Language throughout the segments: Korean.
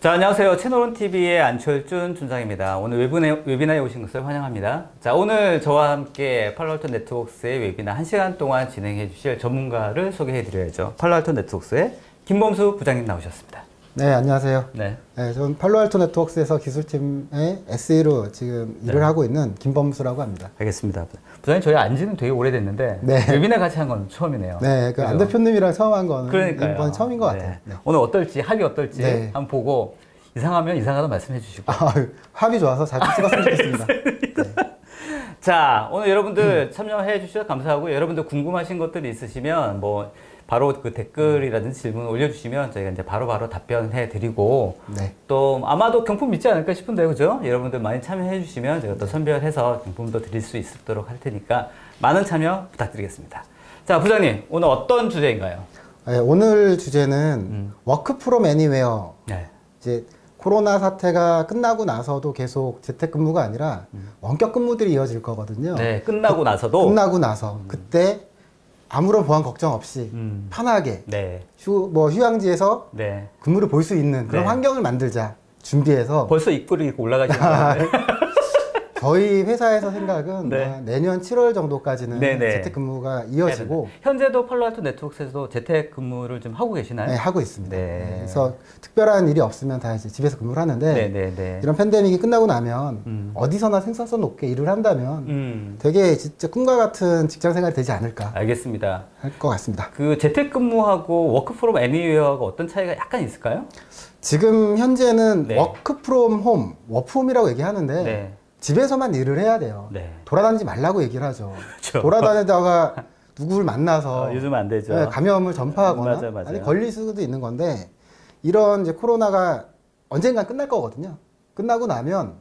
자, 안녕하세요. 채널온TV의 안철준 준장입니다. 오늘 웨비나에 오신 것을 환영합니다. 자, 오늘 저와 함께 팔로알토 네트워크스의 웨비나 1시간 동안 진행해 주실 전문가를 소개해 드려야죠. 팔로알토 네트워크스의 김범수 부장님 나오셨습니다. 네, 안녕하세요. 네. 네, 저는 팔로알토 네트워크스에서 기술팀의 SE로 지금 일을 하고 있는 김범수라고 합니다. 알겠습니다. 부장님, 저희 안지는 되게 오래됐는데 네. 웨비나 같이 한 건 처음이네요. 네, 그 안 대표님이랑 처음 한 거는 그러니까요. 이번 처음인 것 같아요. 네. 네. 오늘 어떨지, 합이 어떨지 네. 한번 보고 이상하면 이상하다 말씀해 주시고. 합이 좋아서 잘 찍었으면 좋겠습니다. 네. 자, 오늘 여러분들 참여해 주셔서 감사하고, 여러분들 궁금하신 것들이 있으시면 뭐 바로 그 댓글이라든지 질문을 올려주시면 저희가 이제 바로바로 답변해 드리고, 네. 또 아마도 경품 있지 않을까 싶은데요, 그죠? 여러분들 많이 참여해 주시면 제가 또 선별해서 경품도 드릴 수 있도록 할 테니까 많은 참여 부탁드리겠습니다. 자, 부장님, 오늘 어떤 주제인가요? 네, 오늘 주제는 워크 프롬 애니웨어. 네. 이제 코로나 사태가 끝나고 나서도 계속 재택근무가 아니라 원격 근무들이 이어질 거거든요. 네, 끝나고 나서도. 끝나고 나서 그때 아무런 보안 걱정 없이 편하게 네. 휴양지에서 네. 근무를 볼 수 있는 그런 네. 환경을 만들자 준비해서 벌써 입꼬리 올라가시는 건데. 저희 회사에서 생각은 네. 내년 7월 정도까지는 네네. 재택근무가 이어지고 현재도 팔로알토 네트워크에서도 재택근무를 좀 하고 계시나요? 네, 하고 있습니다. 네. 네, 그래서 특별한 일이 없으면 다 이제 집에서 근무를 하는데 네네네. 이런 팬데믹이 끝나고 나면 어디서나 생산성 높게 일을 한다면 되게 진짜 꿈과 같은 직장 생활이 되지 않을까 알겠습니다. 할 것 같습니다. 그 재택근무하고 워크 프롬 애니웨어가 어떤 차이가 약간 있을까요? 지금 현재는 네. 워크 프롬 홈, 워프홈이라고 얘기하는데 네. 집에서만 일을 해야 돼요. 네. 돌아다니지 말라고 얘기를 하죠. 그렇죠. 돌아다니다가 누구를 만나서 요즘 안 되죠. 네, 감염을 전파하거나 맞아요. 아니 걸릴 수도 있는 건데 이런 이제 코로나가 언젠간 끝날 거거든요. 끝나고 나면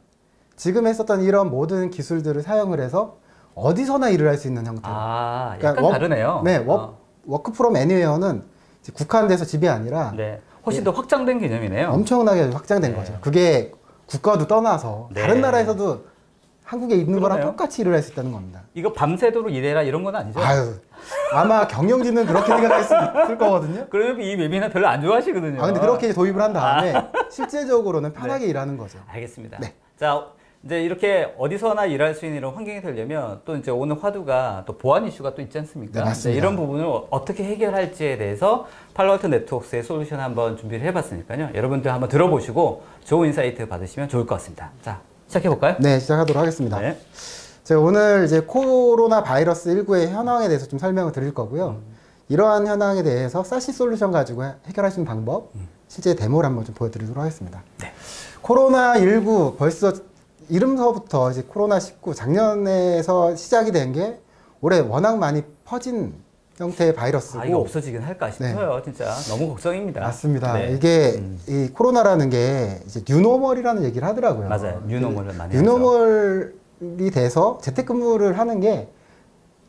지금 했었던 이런 모든 기술들을 사용을 해서 어디서나 일을 할 수 있는 형태. 아, 약간 다르네요. 네, 워크 프롬 애니웨어는 국한돼서 집이 아니라 네. 훨씬 더 확장된 개념이네요. 엄청나게 확장된 네. 거죠. 그게 국가도 떠나서 네. 다른 나라에서도 한국에 있는 거랑 그러네요. 똑같이 일을 할 수 있다는 겁니다. 이거 밤새도록 일해라 이런 건 아니죠? 아유, 아마 경영진은 그렇게 생각할 수 있을 거거든요. 그러면 이 웨비나 별로 안 좋아하시거든요. 아, 근데 그렇게 도입을 한 다음에 실제적으로는 편하게 네. 일하는 거죠. 알겠습니다. 네. 자, 이제 이렇게 어디서나 일할 수 있는 이런 환경이 되려면 또 이제 오늘 화두가 또 보안 이슈가 또 있지 않습니까? 네, 맞습니다. 이런 부분을 어떻게 해결할지에 대해서 팔로알토 네트워크스의 솔루션 한번 준비를 해봤으니까요. 여러분들 한번 들어보시고 좋은 인사이트 받으시면 좋을 것 같습니다. 자, 시작해볼까요? 네, 시작하도록 하겠습니다. 네. 제가 오늘 이제 코로나 바이러스 19의 현황에 대해서 좀 설명을 드릴 거고요. 이러한 현황에 대해서 사시 솔루션 가지고 해결할 수 있는 방법, 실제 데모를 한번 좀 보여드리도록 하겠습니다. 네. 코로나19 벌써 이름서부터 이제 코로나19 작년에서 시작이 된 게 올해 워낙 많이 퍼진 형태의 바이러스고. 아, 이거 없어지긴 할까 싶어요. 진짜 너무 걱정입니다. 맞습니다. 네. 이게 이 코로나라는 게 이제 뉴노멀이라는 얘기를 하더라고요. 맞아요. 뉴노멀을 많이 하죠. 뉴노멀이 돼서 재택근무를 하는 게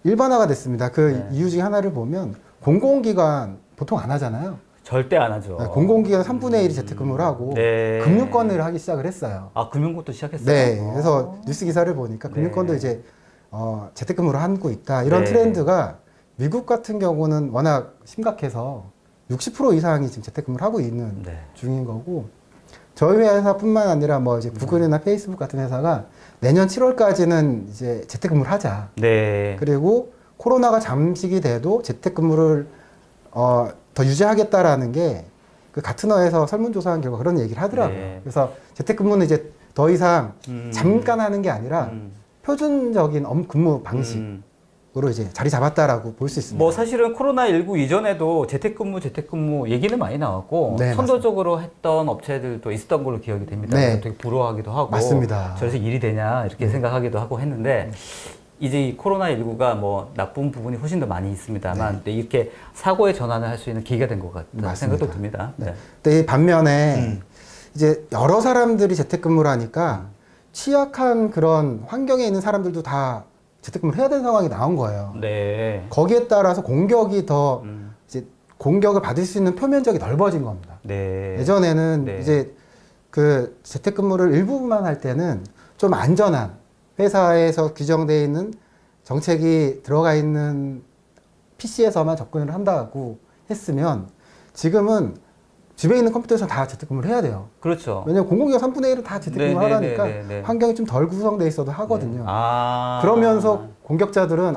일반화가 됐습니다. 그 네. 이유 중에 하나를 보면 공공기관 보통 안 하잖아요. 절대 안 하죠. 네, 공공기관 3분의 1이 재택근무를 하고 네. 금융권을 하기 시작을 했어요. 아, 금융권도 시작했어요? 네, 그래서 뉴스 기사를 보니까 네. 금융권도 이제 재택근무를 하고 있다. 이런 네. 트렌드가 미국 같은 경우는 워낙 심각해서 60% 이상이 지금 재택근무를 하고 있는 네. 중인 거고, 저희 회사뿐만 아니라 뭐 이제 구글이나 페이스북 같은 회사가 내년 7월까지는 이제 재택근무를 하자. 네. 그리고 코로나가 잠식이 돼도 재택근무를 더 유지하겠다라는 게 그 가트너에서 설문조사한 결과 그런 얘기를 하더라고요. 네. 그래서 재택근무는 이제 더 이상 잠깐 하는 게 아니라 음. 표준적인 근무 방식으로 이제 자리 잡았다라고 볼 수 있습니다. 뭐 사실은 코로나19 이전에도 재택근무 얘기는 많이 나왔고 네, 선도적으로 했던 업체들도 있었던 걸로 기억이 됩니다. 네. 되게 부러워하기도 하고 맞습니다. 저래서 일이 되냐 이렇게 생각하기도 하고 했는데 이제 이 코로나19가 뭐 나쁜 부분이 훨씬 더 많이 있습니다만 네. 이렇게 사고의 전환을 할 수 있는 계기가 된 것 같다는 생각도 듭니다. 네. 근데 이 반면에 이제 여러 사람들이 재택근무를 하니까 취약한 그런 환경에 있는 사람들도 다 재택근무를 해야 되는 상황이 나온 거예요. 네. 거기에 따라서 공격이 더 이제 공격을 받을 수 있는 표면적이 넓어진 겁니다. 네. 예전에는 네. 이제 그 재택근무를 일부분만 할 때는 좀 안전한 회사에서 규정되어 있는 정책이 들어가 있는 PC에서만 접근을 한다고 했으면 지금은 집에 있는 컴퓨터에서 다 재택근무를 해야 돼요. 그렇죠. 왜냐면 공공기관 3분의 1은 다 재택근무를 하니까 환경이 좀 덜 구성돼 있어도 하거든요. 그러면서 공격자들은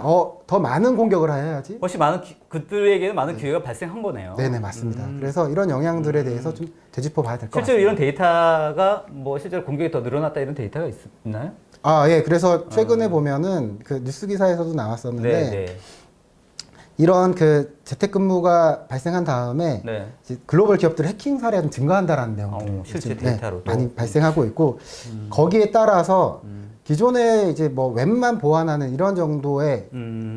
더 많은 공격을 해야지. 훨씬 많은 그들에게는 많은 기회가 발생한 거네요. 네네, 맞습니다. 그래서 이런 영향들에 대해서 좀 되짚어 봐야 될 것 같습니다. 실제로 이런 데이터가 뭐 실제로 공격이 더 늘어났다 이런 데이터가 있나요? 예. 그래서 최근에 보면은 그 뉴스 기사에서도 나왔었는데 네. 이런 그 재택근무가 발생한 다음에 네. 이제 글로벌 기업들 해킹 사례가 좀 증가한다는 내용들 실제 데이터로도 많이 발생하고 있고 거기에 따라서 기존에 이제 뭐 웹만 보완하는 이런 정도의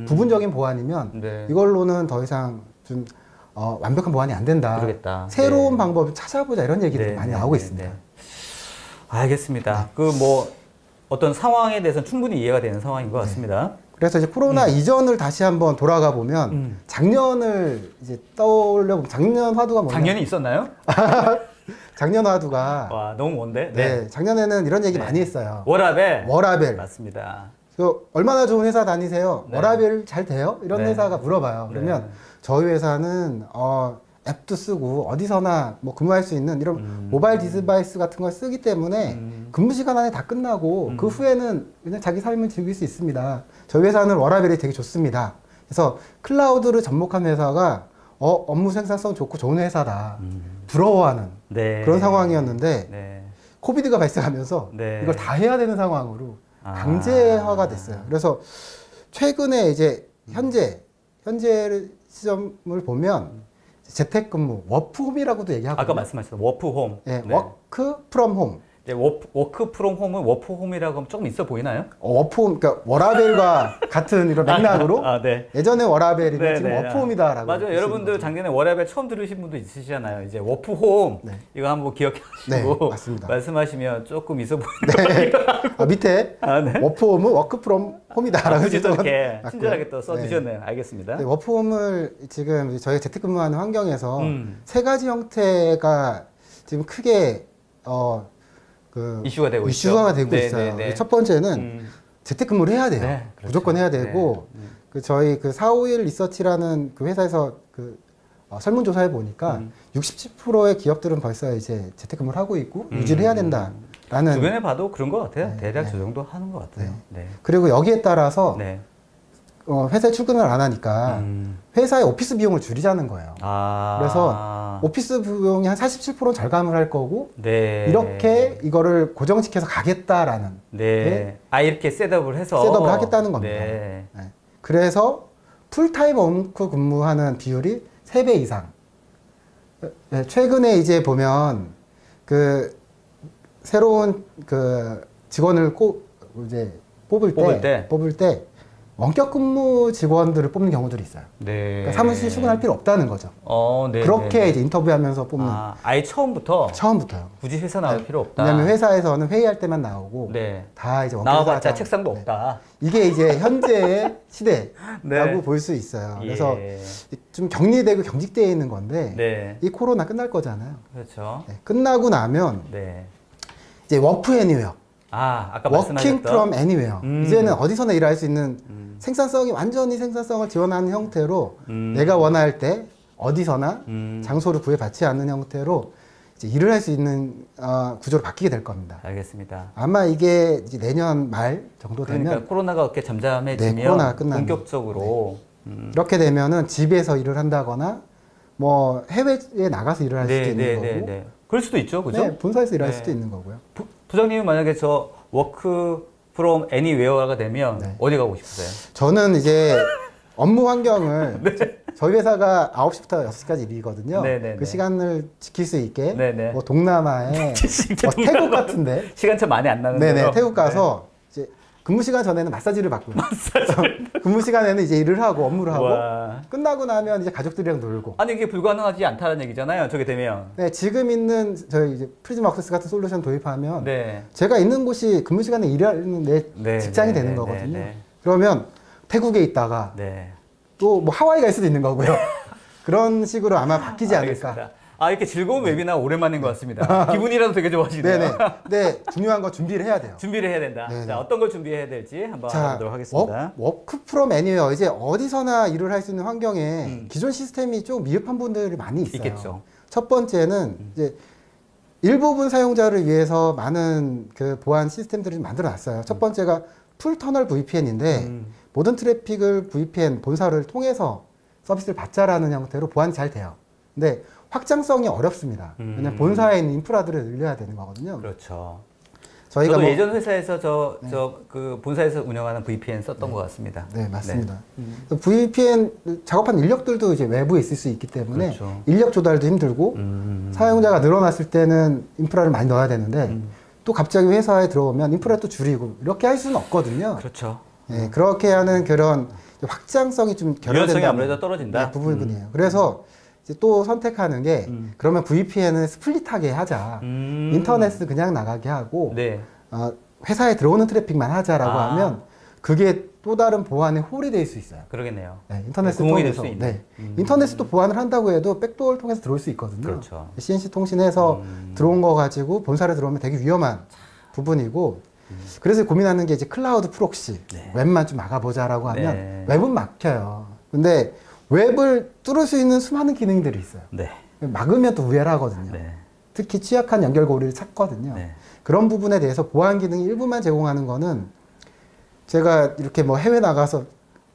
부분적인 보완이면 이걸로는 더 이상 좀 완벽한 보완이 안 된다. 그러겠다. 새로운 방법을 찾아보자 이런 얘기들이 많이 나오고 있습니다. 알겠습니다. 그 뭐 어떤 상황에 대해서는 충분히 이해가 되는 상황인 것 같습니다. 그래서 이제 코로나 이전을 다시 한번 돌아가 보면 작년을 이제 떠올려 보면 작년 화두가 뭐냐? 작년이 있었나요? 작년 화두가 와 너무 먼데. 네, 작년에는 이런 얘기 많이 했어요. 워라벨. 워라벨. 맞습니다. 얼마나 좋은 회사 다니세요? 워라벨 잘 돼요? 이런 네. 회사가 물어봐요. 그러면 저희 회사는 앱도 쓰고 어디서나 뭐 근무할 수 있는 이런 모바일 디바이스 같은 걸 쓰기 때문에 근무 시간 안에 다 끝나고 그 후에는 그냥 자기 삶을 즐길 수 있습니다. 저희 회사는 워라벨이 되게 좋습니다. 그래서 클라우드를 접목한 회사가 업무 생산성 좋고 좋은 회사다. 부러워하는 그런 상황이었는데 코비드가 발생하면서 이걸 다 해야 되는 상황으로 강제화가 됐어요. 그래서 최근에 이제 현재 시점을 보면 재택근무, 워크홈이라고도 얘기하고 아까 말씀하셨던 워크홈. 워크 프롬 홈. 워크 프롬 홈은 워크홈이라고 하면 조금 있어 보이나요? 워크홈, 그러니까 워라벨과 같은 이런 맥락으로 예전에 워라벨이면 지금 워크홈이다라고. 맞아요. 여러분들 작년에 워라벨 처음 들으신 분도 있으시잖아요. 이제 워크홈 이거 한번 기억하시고 말씀하시면 조금 있어 보이는 밑에 워크홈은 워크 프롬 홈이다라고 이렇게 친절하게 또 써주셨네요. 알겠습니다. 워크홈을 지금 저희가 재택근무하는 환경에서 세 가지 형태가 지금 크게 이슈가 되고 있어요. 첫 번째는 재택근무를 해야 돼요. 그렇죠. 무조건 해야 되고 저희 그 451 리서치라는 그 회사에서 그 설문조사해 보니까 67%의 기업들은 벌써 이제 재택근무를 하고 있고 유지를 해야 된다라는. 주변에 봐도 그런 것 같아요. 대략 저 정도 하는 것 같아요. 그리고 여기에 따라서 회사에 출근을 안 하니까 회사의 오피스 비용을 줄이자는 거예요. 그래서 오피스 비용이 한 47%는 절감을 할 거고 이렇게 이거를 고정시켜서 가겠다라는 이렇게 셋업을 해서 셋업을 하겠다는 겁니다. 그래서 풀타임 원크 근무하는 비율이 3배 이상. 최근에 이제 보면 그 새로운 그 직원을 뽑을 때 원격 근무 직원들을 뽑는 경우들이 있어요. 그러니까 사무실 출근할 필요 없다는 거죠. 그렇게 이제 인터뷰하면서 뽑는. 아예 처음부터요. 굳이 회사 나올 필요 없다. 왜냐면 회사에서는 회의할 때만 나오고 다 이제 나와봤자 책상도 없다. 이게 이제 현재의 시대라고 볼 수 있어요. 그래서 좀 격리되고 경직되어 있는 건데 이 코로나 끝날 거잖아요. 그렇죠. 끝나고 나면 이제 워크 애니웨어. 아까 워킹 프롬 애니웨어. 이제는 어디서나 일할 수 있는 완전히 생산성을 지원하는 형태로 내가 원할 때 어디서나 장소를 구애받지 않는 형태로 이제 일을 할 수 있는 구조로 바뀌게 될 겁니다. 알겠습니다. 아마 이게 이제 내년 말 정도 되면 그러니까 코로나가 이렇게 잠잠해지면 코로나가 본격적으로 이렇게 되면은 집에서 일을 한다거나 뭐 해외에 나가서 일을 할 수도 있는 거고 그럴 수도 있죠, 그죠? 본사에서 일할 수도 있는 거고요. 부장님은 만약에 저 워크 프롬 애니웨어가 되면 어디 가고 싶으세요? 저는 이제 업무 환경을 저희 회사가 9시부터 6시까지 일이거든요. 그 시간을 지킬 수 있게 뭐 동남아에 태국 같은데 시간차 많이 안 나는데요. 태국 가서 이제 근무 시간 전에는 마사지를 받고요. 근무 시간에는 이제 일을 하고 업무를 하고 끝나고 나면 이제 가족들이랑 놀고. 아니 이게 불가능하지 않다는 얘기잖아요. 저게 되면. 지금 있는 저희 이제 프리즘 액세스 같은 솔루션 도입하면 제가 있는 곳이 근무 시간에 일하는 내 직장이 되는 거거든요. 그러면 태국에 있다가 또 뭐 하와이 갈 수도 있는 거고요. 그런 식으로 아마 바뀌지 않을까. 이렇게 즐거운 웨비나 오랜만인 것 같습니다. 기분이라도 되게 좋아지네요. 중요한 건 준비를 해야 돼요. 준비를 해야 된다. 자, 어떤 걸 준비해야 될지 한번 알아보도록 하겠습니다. 워크 프롬 애니웨어. 이제 어디서나 일을 할 수 있는 환경에 기존 시스템이 좀 미흡한 분들이 많이 있어요. 있겠죠. 첫 번째는 이제 일부분 사용자를 위해서 많은 그 보안 시스템들을 만들어 놨어요. 첫 번째가 풀 터널 VPN인데 모든 트래픽을 VPN 본사를 통해서 서비스를 받자라는 형태로 보안이 잘 돼요. 근데 확장성이 어렵습니다. 왜냐면 본사에 있는 인프라들을 늘려야 되는 거거든요. 그렇죠. 저희가 저도 예전 회사에서 그 본사에서 운영하는 VPN 썼던 것 같습니다. 네, 맞습니다. VPN 작업한 인력들도 이제 외부에 있을 수 있기 때문에 그렇죠. 인력 조달도 힘들고 사용자가 늘어났을 때는 인프라를 많이 넣어야 되는데 또 갑자기 회사에 들어오면 인프라 또 줄이고 이렇게 할 수는 없거든요. 그렇죠. 네, 그렇게 하는 그런 확장성이 좀 유연성이 결여된다는 아무래도 떨어진다. 부분이에요. 그래서 이제 또 선택하는 게 그러면 VPN을 스플릿하게 하자. 인터넷을 그냥 나가게 하고 네. 회사에 들어오는 트래픽만 하자라고 하면 그게 또 다른 보안의 홀이 될 수 있어요. 그러겠네요. 네, 인터넷을 구멍이 될 통해서. 수 있는. 인터넷을 또 보안을 한다고 해도 백도어를 통해서 들어올 수 있거든요. 그렇죠. CNC 통신해서 들어온 거 가지고 본사를 들어오면 되게 위험한 부분이고 그래서 고민하는 게 이제 클라우드 프록시 웹만 좀 막아보자라고 하면 웹은 막혀요. 근데 웹을 뚫을 수 있는 수많은 기능들이 있어요. 네. 막으면 또 우회하거든요. 네. 특히 취약한 연결고리를 찾거든요. 네. 그런 부분에 대해서 보안 기능 일부만 제공하는 거는 제가 이렇게 뭐 해외 나가서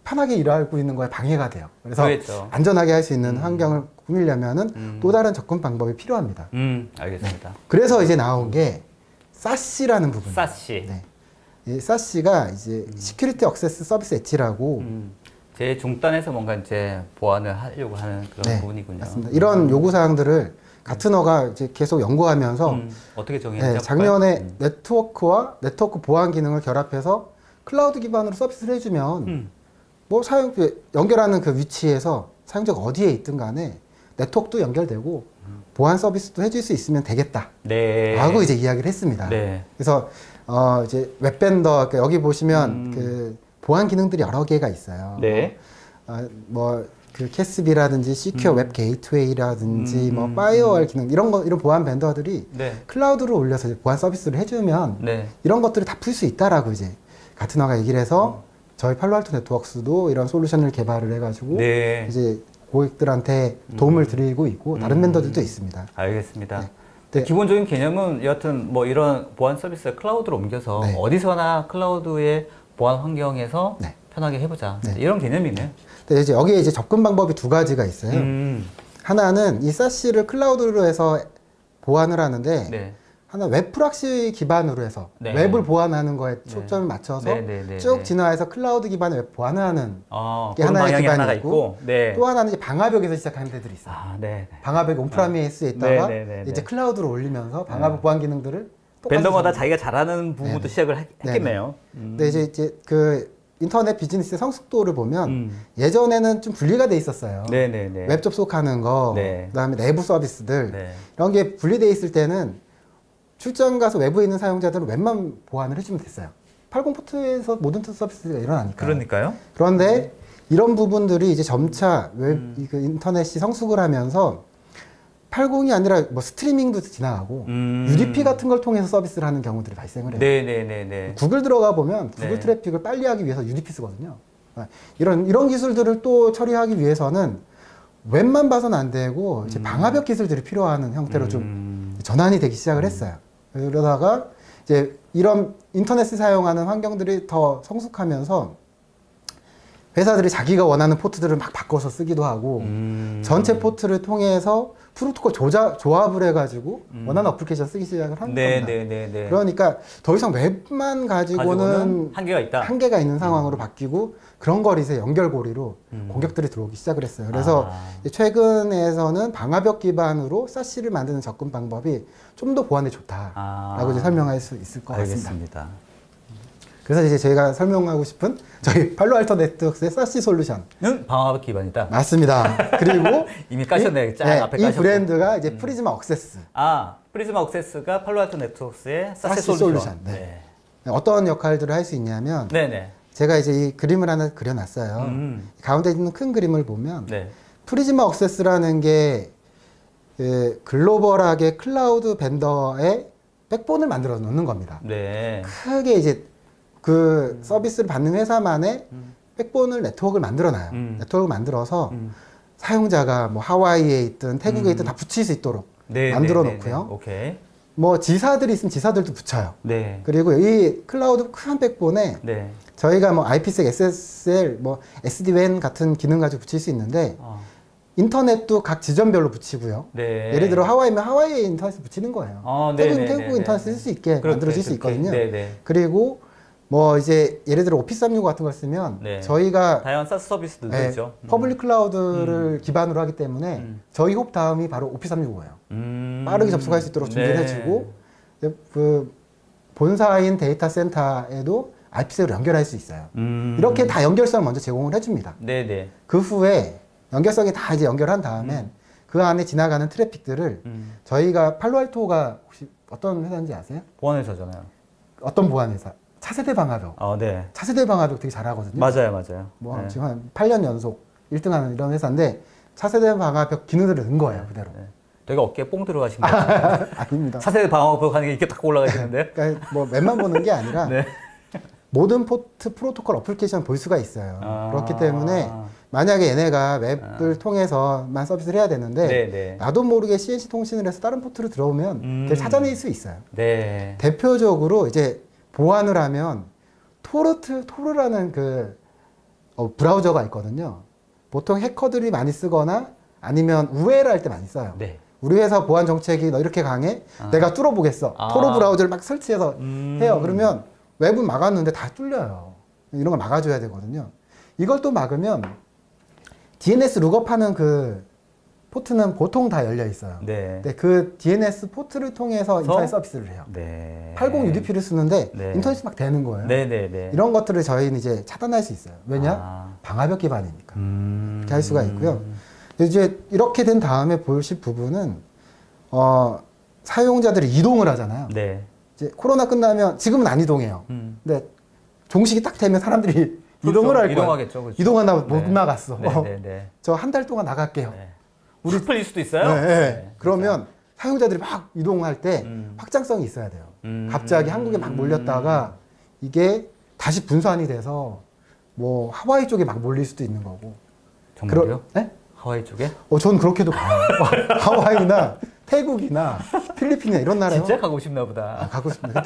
편하게 일하고 있는 거에 방해가 돼요. 그래서 그렇죠. 안전하게 할 수 있는 환경을 꾸미려면은 또 다른 접근 방법이 필요합니다. 알겠습니다. 그래서 이제 나온 게 사시라는 부분. 사시. 네. 이 사시가 이제 시큐리티 액세스 서비스 엣지라고 제 중단에서 뭔가 이제 보완을 하려고 하는 그런 부분이군요. 맞습니다. 이런 요구 사항들을 가트너가 이제 계속 연구하면서 어떻게 정했죠? 작년에 네트워크와 네트워크 보안 기능을 결합해서 클라우드 기반으로 서비스를 해주면 뭐 연결하는 그 위치에서 사용자가 어디에 있든 간에 네트워크도 연결되고 보안 서비스도 해줄 수 있으면 되겠다. 네. 라고 이제 이야기를 했습니다. 네. 그래서 이제 웹벤더 여기 보시면 그 보안 기능들이 여러 개가 있어요. 네. 뭐 그 캐스비라든지 시큐어 웹 게이트웨이라든지 뭐 파이어월 기능 이런 보안 벤더들이 클라우드로 올려서 이제 보안 서비스를 해주면 이런 것들을 다 풀 수 있다라고 이제 가트너가 얘기를 해서 저희 팔로알토 네트워크스도 이런 솔루션을 개발을 해가지고 이제 고객들한테 도움을 드리고 있고 다른 벤더들도 있습니다. 알겠습니다. 네. 기본적인 개념은 여하튼 뭐 이런 보안 서비스를 클라우드로 옮겨서 어디서나 클라우드의 보안 환경에서 편하게 해보자. 이런 개념이네요. 근데 이제 여기에 이제 접근 방법이 두 가지가 있어요. 하나는 이 사시를 클라우드로 해서 보안을 하는데 하나 웹 프락시 기반으로 해서 웹을 보안하는 거에 초점을 맞춰서 쭉 진화해서 클라우드 기반의 웹 보안을 하는 게 하나의 기반이 있고 또 하나는 이제 방화벽에서 시작하는 데들이 있어요. 방화벽 온프라미스에 있다가 이제 클라우드로 올리면서 방화벽 보안 기능들을 벤더마다 자기가 잘하는 부분부터 시작을 했겠네요. 근데 이제 그 인터넷 비즈니스의 성숙도를 보면 예전에는 좀 분리가 돼 있었어요. 웹 접속하는 거, 그다음에 내부 서비스들 이런 게 분리돼 있을 때는 출장 가서 외부에 있는 사용자들은 웹만 보안을 해주면 됐어요. 80 포트에서 모든 서비스가 일어나니까. 그러니까요. 그런데 이런 부분들이 이제 점차 인터넷이 성숙을 하면서 80이 아니라 뭐 스트리밍도 지나가고 UDP 같은 걸 통해서 서비스를 하는 경우들이 발생을 해요. 구글 들어가 보면 구글 트래픽을 빨리 하기 위해서 UDP 쓰거든요. 이런 기술들을 또 처리하기 위해서는 웹만 봐서는 안 되고 이제 방화벽 기술들이 필요한 형태로 좀 전환이 되기 시작을 했어요. 그러다가 이제 이런 인터넷을 사용하는 환경들이 더 성숙하면서 회사들이 자기가 원하는 포트들을 막 바꿔서 쓰기도 하고 전체 포트를 통해서 프로토콜 조합을 해가지고 원하는 어플리케이션 쓰기 시작을 하는 겁니다. 그러니까 더 이상 웹만 가지고는 한계가 있는 상황으로 바뀌고 그런 걸 이제 연결고리로 공격들이 들어오기 시작을 했어요. 그래서 최근에서는 방화벽 기반으로 사시를 만드는 접근 방법이 좀 더 보안에 좋다라고 이제 설명할 수 있을 것 같습니다. 그래서 이제 제가 설명하고 싶은 저희 팔로알토 네트워크스의 사시 솔루션은 방화벽 기반이다. 맞습니다. 그리고 이미 까셨네. 앞에 이 브랜드가 이제 프리즈마 억세스. 프리즈마 억세스가 팔로알토 네트워크스의 사시 솔루션. 어떤 역할들을 할 수 있냐면 제가 이제 이 그림을 하나 그려놨어요. 가운데 있는 큰 그림을 보면 프리즈마 억세스라는 게 글로벌하게 클라우드 벤더의 백본을 만들어 놓는 겁니다. 크게 이제 그 서비스를 받는 회사만의 백본을 네트워크를 만들어놔요. 네트워크를 만들어서 사용자가 뭐 하와이에 있든 태국에 있든 다 붙일 수 있도록 네, 만들어 네, 네, 놓고요. 네. 오케이. 뭐 지사들이 있으면 지사들도 붙여요. 네. 그리고 이 클라우드 큰 백본에 네. 저희가 뭐 IPsec, SSL, 뭐 SD-WAN 같은 기능 가지고 붙일 수 있는데 인터넷도 각 지점별로 붙이고요. 네. 예를 들어 하와이면 하와이에 인터넷을 붙이는 거예요. 네, 태국은 네, 태국 네, 인터넷 네. 쓸 수 있게 그렇게, 만들어질 수 그렇게. 있거든요. 네, 네. 그리고 뭐 이제 예를 들어 오피스 365 같은 걸 쓰면 네. 저희가 다양한 사스 서비스들도 네, 있죠. 퍼블릭 클라우드를 기반으로 하기 때문에 저희 홉 다음이 바로 오피스 365예요. 빠르게 접속할 수 있도록 준비를 네. 해주고 그 본사인 데이터 센터에도 IPs로 연결할 수 있어요. 이렇게 다 연결성 먼저 제공을 해줍니다. 네네. 그 후에 연결성이 다 이제 연결한 다음엔 그 안에 지나가는 트래픽들을 저희가 팔로알토가 혹시 어떤 회사인지 아세요? 보안회사잖아요. 어떤 보안 회사? 차세대 방화벽. 네. 차세대 방화벽 되게 잘하거든요. 맞아요, 맞아요. 뭐 네. 지금 한 8년 연속 1등하는 이런 회사인데 차세대 방화벽 기능들을 넣은 거예요, 그대로. 네. 되게 어깨에 뽕 들어가신 거 같아요. 아닙니다. 차세대 방어벽 하는 게 이렇게 딱 올라가시는데. 그러니까 뭐 맵만 보는 게 아니라 네. 모든 포트 프로토콜 어플리케이션 볼 수가 있어요. 그렇기 때문에 만약에 얘네가 웹을 통해서만 서비스를 해야 되는데 네네. 나도 모르게 CNC 통신을 해서 다른 포트로 들어오면 그걸 찾아낼 수 있어요. 네. 대표적으로 이제 보안을 하면 토르라는 그 브라우저가 있거든요. 보통 해커들이 많이 쓰거나 아니면 우회를 할 때 많이 써요. 네. 우리 회사 보안 정책이 너 이렇게 강해? 내가 뚫어보겠어. 토르 브라우저를 막 설치해서 해요. 그러면 웹은 막았는데 다 뚫려요. 이런 걸 막아줘야 되거든요. 이걸 또 막으면 DNS 룩업하는 그 포트는 보통 다 열려 있어요. 네. 근데 그 DNS 포트를 통해서 인터넷 서비스를 해요. 네. 80 UDP를 쓰는데 네. 인터넷이 막 되는 거예요. 네네네. 이런 것들을 저희는 이제 차단할 수 있어요. 왜냐? 방화벽 기반이니까. 이렇게 할 수가 있고요. 이제 이렇게 된 다음에 보실 부분은 사용자들이 이동을 하잖아요. 네. 이제 코로나 끝나면 지금은 안 이동해요. 근데 종식이 딱 되면 사람들이 그렇죠. 이동을 할 거예요. 이동하겠죠. 그렇죠. 이동하다 못 네. 나갔어. 네네네. 저 한 달 동안 나갈게요. 네. 우리 풀릴 수도 있어요? 네, 네. 그러면 사용자들이 막 이동할 때 확장성이 있어야 돼요. 갑자기 한국에 막 몰렸다가 이게 다시 분산이 돼서 뭐 하와이 쪽에 막 몰릴 수도 있는 거고. 정말요? 네? 하와이 쪽에? 저는 그렇게도 봐요. 하와이나 태국이나 필리핀이나 이런 나라에 진짜 가고 싶나 보다. 가고 싶습니다.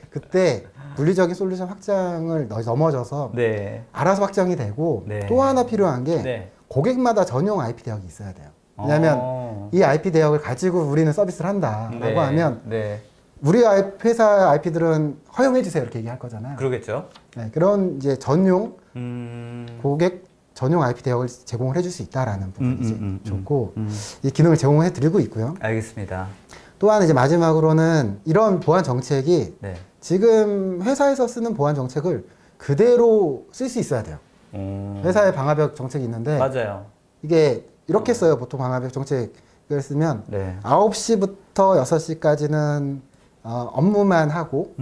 그때 물리적인 솔루션 확장을 넘어져서 네. 알아서 확장이 되고 네. 또 하나 필요한 게 네. 고객마다 전용 IP 대역이 있어야 돼요. 왜냐하면 이 IP 대역을 가지고 우리는 서비스를 한다라고 네. 하면 네. 우리 회사 IP들은 허용해 주세요 이렇게 얘기할 거잖아요. 그러겠죠. 네, 그런 이제 전용 고객 전용 IP 대역을 제공을 해줄 수 있다라는 부분이 이제 좋고 이 기능을 제공해 드리고 있고요. 알겠습니다. 또한 이제 마지막으로는 이런 보안 정책이 네. 지금 회사에서 쓰는 보안 정책을 그대로 쓸 수 있어야 돼요. 회사의 방화벽 정책이 있는데 맞아요. 이게 이렇게 써요. 보통 방화벽 정책을 쓰면 네. 9시부터 6시까지는 업무만 하고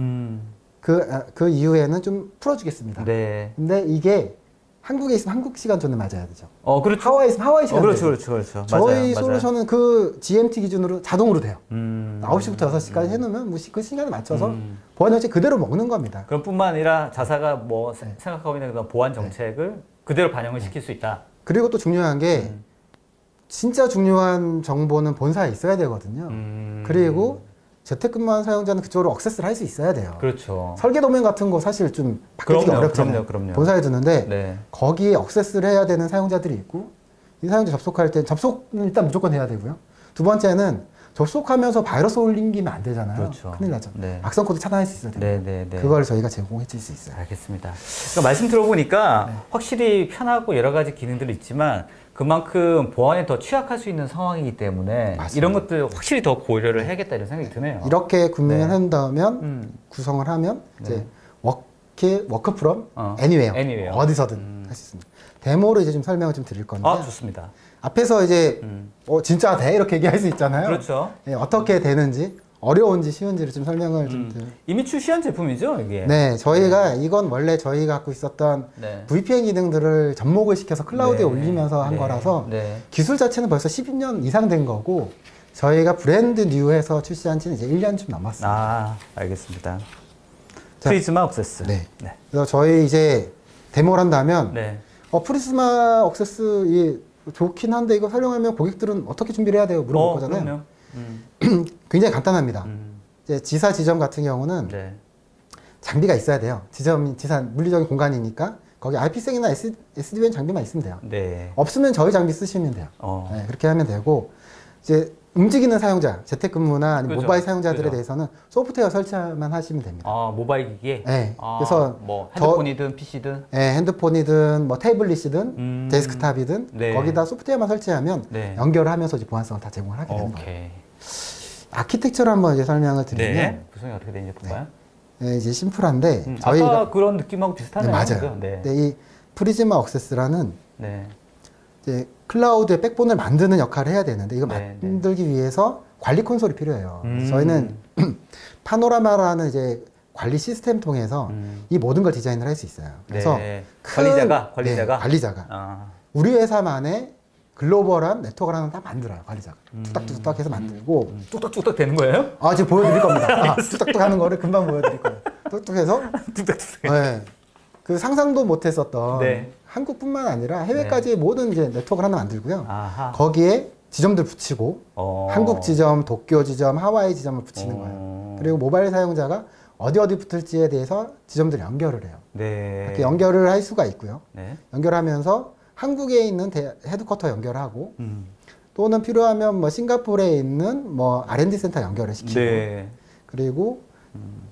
그 이후에는 좀 풀어주겠습니다. 네. 근데 이게 한국에 있으면 한국 시간 존에 맞아야 되죠. 그렇죠. 하와이에 있으면 하와이 시간. 그렇죠, 되죠. 그렇죠. 저희 맞아요. 솔루션은 그 GMT 기준으로 자동으로 돼요. 9시부터 6시까지 해놓으면 뭐 그 시간에 맞춰서 보안 정책 그대로 먹는 겁니다. 그럼 뿐만 아니라 자사가 뭐 생각하고 있는 그런 보안 정책을 그대로 반영을 시킬 수 있다. 그리고 또 중요한 게 진짜 중요한 정보는 본사에 있어야 되거든요. 그리고 재택근무하는 사용자는 그쪽으로 액세스를 할 수 있어야 돼요. 그렇죠. 설계 도면 같은 거 사실 좀 바꾸기가 어렵잖아요. 그럼요. 본사에 두는데 네. 거기에 액세스를 해야 되는 사용자들이 있고 이 사용자 접속할 때 접속은 일단 무조건 해야 되고요. 두 번째는 접속하면서 바이러스 올리기면 안 되잖아요. 그렇죠. 큰일 나죠. 네. 악성 코드 차단할 수 있어야 돼요. 네. 그걸 저희가 제공해 줄 수 있어요. 알겠습니다. 그러니까 말씀 들어보니까 확실히 편하고 여러 가지 기능들이 있지만 그만큼 보안에 더 취약할 수 있는 상황이기 때문에 맞습니다. 이런 것들 확실히 더 고려를 해야겠다 이런 생각이 드네요. 이렇게 구매를 네. 한다면 구성을 하면 이제 워크 프롬 애니웨어 어디서든 할 수 있습니다. 데모로 이제 좀 설명을 좀 드릴 건데 좋습니다. 앞에서 이제 진짜 돼 이렇게 얘기할 수 있잖아요. 그렇죠. 네, 어떻게 되는지 어려운지 쉬운지를 좀 설명을 좀 이미 출시한 제품이죠, 이게? 네, 저희가 이건 원래 저희가 갖고 있었던 네. VPN 기능들을 접목을 시켜서 클라우드에 네. 올리면서 한 네. 거라서 네. 기술 자체는 벌써 10년 이상 된 거고 저희가 브랜드 뉴해서 출시한 지는 이제 1년쯤 넘었습니다. 알겠습니다. 자, 프리즈마 억세스. 네. 그래서 저희 이제 데모를 한다면 네. 프리즈마 억세스 이 좋긴 한데 이거 활용하면 고객들은 어떻게 준비를 해야 돼요? 물어볼 거잖아요. 굉장히 간단합니다. 이제 지사 지점 같은 경우는 네. 장비가 있어야 돼요. 지사 물리적인 공간이니까 거기 IP색이나 SDN 장비만 있으면 돼요. 네. 없으면 저희 장비 쓰시면 돼요. 네, 그렇게 하면 되고 이제 움직이는 사용자, 재택근무나 아니면 그죠. 모바일 사용자들에 그죠. 대해서는 소프트웨어 설치만 하시면 됩니다. 아, 모바일 기기에? 네. 아, 그래서 뭐 핸드폰이든 PC든? 네, 핸드폰이든 뭐 태블릿이든 데스크탑이든 네. 거기다 소프트웨어만 설치하면 네. 연결을 하면서 이제 보안성을 다 제공을 하게 되는 거예요. 오케이. 아키텍처를 한번 이제 설명을 드리면 네. 구성이 어떻게 되는지 볼까요? 네, 이제 심플한데 저희가 아까 그런 느낌하고 비슷하네요. 네, 맞아요. 그죠? 네. 근데 이 프리즈마 억세스라는 네. 이제 클라우드의 백본을 만드는 역할을 해야 되는데 이거 네, 만들기 위해서 관리 콘솔이 필요해요. 그래서 저희는 음. 파노라마라는 이제 관리 시스템 통해서 이 모든 걸 디자인을 할 수 있어요. 그래서 네. 큰- 관리자가? 네, 관리자가 아. 우리 회사만의 글로벌한 네트워크를 하나 딱 만들어요. 관리자가 뚝딱뚝딱 해서 만들고 뚝딱뚝딱 되는 거예요? 아 지금 보여드릴 겁니다. 뚝딱뚝 하는 거를 금방 보여드릴 거예요. 뚝뚝해서 뚝딱뚝딱. 네. 그 상상도 못했었던 네. 한국뿐만 아니라 해외까지 모든 이제 네트워크를 하나 만들고요. 아하. 거기에 지점들 붙이고 한국 지점, 도쿄 지점, 하와이 지점을 붙이는 거예요. 그리고 모바일 사용자가 어디 붙을지에 대해서 지점들 연결을 해요. 네. 이렇게 연결을 할 수가 있고요. 네. 연결하면서 한국에 있는 헤드쿼터 연결하고 음. 또는 필요하면 뭐 싱가포르에 있는 뭐 R&D 센터 연결을 시키고 네. 그리고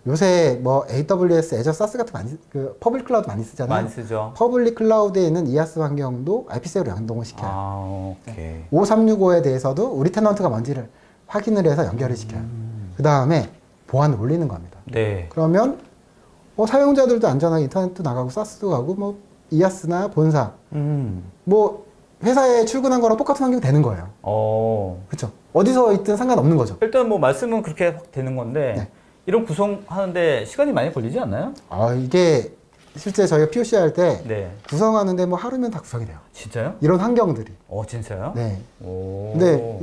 요새 뭐 AWS, 애저 사스 같은 거 많이 그 퍼블릭 클라우드 많이 쓰잖아요. 많이 쓰죠. 퍼블릭 클라우드에 있는 이아스 환경도 IPsek으로 연동을 시켜요. 아, 오케이. 5365에 대해서도 우리 테넌트가 뭔지를 확인을 해서 연결을 시켜요. 그 다음에 보안을 올리는 겁니다. 네. 그러면 사용자들도 안전하게 인터넷도 나가고 사스도 가고 뭐 이아스나 본사 뭐 회사에 출근한 거랑 똑같은 환경이 되는 거예요. 그렇죠. 어디서 있든 상관없는 거죠. 일단 뭐 말씀은 그렇게 확 되는 건데 네. 이런 구성하는데 시간이 많이 걸리지 않나요? 이게 실제 저희가 POC 할 때 네. 구성하는데 뭐 하루면 다 구성이 돼요. 진짜요? 이런 환경들이. 진짜요? 네. 오. 근데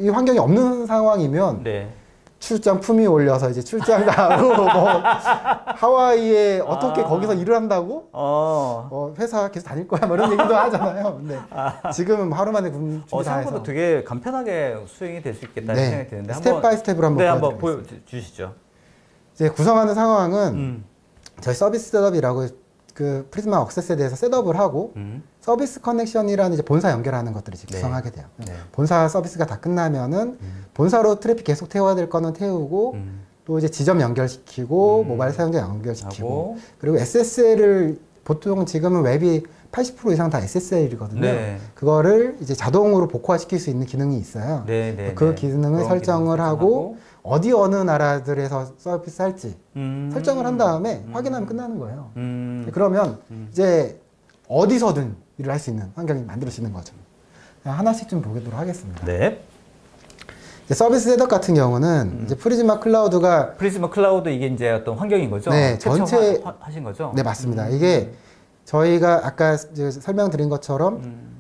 이 환경이 없는 상황이면 네. 출장 품위 올려서 이제 출장 가고 뭐 하와이에 어떻게 거기서 일을 한다고? 회사 계속 다닐 거야 뭐 이런 얘기도 하잖아요. 근데 지금은 뭐 하루 만에 준비 다 생각보다 해서 되게 간편하게 수행이 될 수 있겠다는 네. 생각이 드는데 스텝 바이 스텝으로 한번 네, 한번 보여드리겠습니다. 보여주시죠. 이제 구성하는 상황은 저희 서비스 셋업이라고 그 프리즈마 억세스에 대해서 셋업을 하고 서비스 커넥션이라는 이제 본사 연결하는 것들을 이제 네. 구성하게 돼요. 네. 본사 서비스가 다 끝나면은 본사로 트래픽 계속 태워야 될 거는 태우고 또 이제 지점 연결시키고 모바일 사용자 연결시키고 하고. 그리고 SSL을 보통 지금은 웹이 80% 이상 다 SSL이거든요. 네. 그거를 이제 자동으로 복화시킬 수 있는 기능이 있어요. 네, 네, 그 네. 기능을 그런 설정을 기능을 하고 어느 나라들에서 서비스 할지 설정을 한 다음에 확인하면 끝나는 거예요. 그러면 이제 어디서든 일을 할 수 있는 환경이 만들어지는 거죠. 하나씩 좀 보도록 하겠습니다. 네. 이제 서비스 셋업 같은 경우는 이제 프리즈마 클라우드가 프리즈마 클라우드 이게 이제 어떤 환경인 거죠? 네, 전체 하신 거죠? 네 맞습니다. 이게 저희가 아까 이제 설명드린 것처럼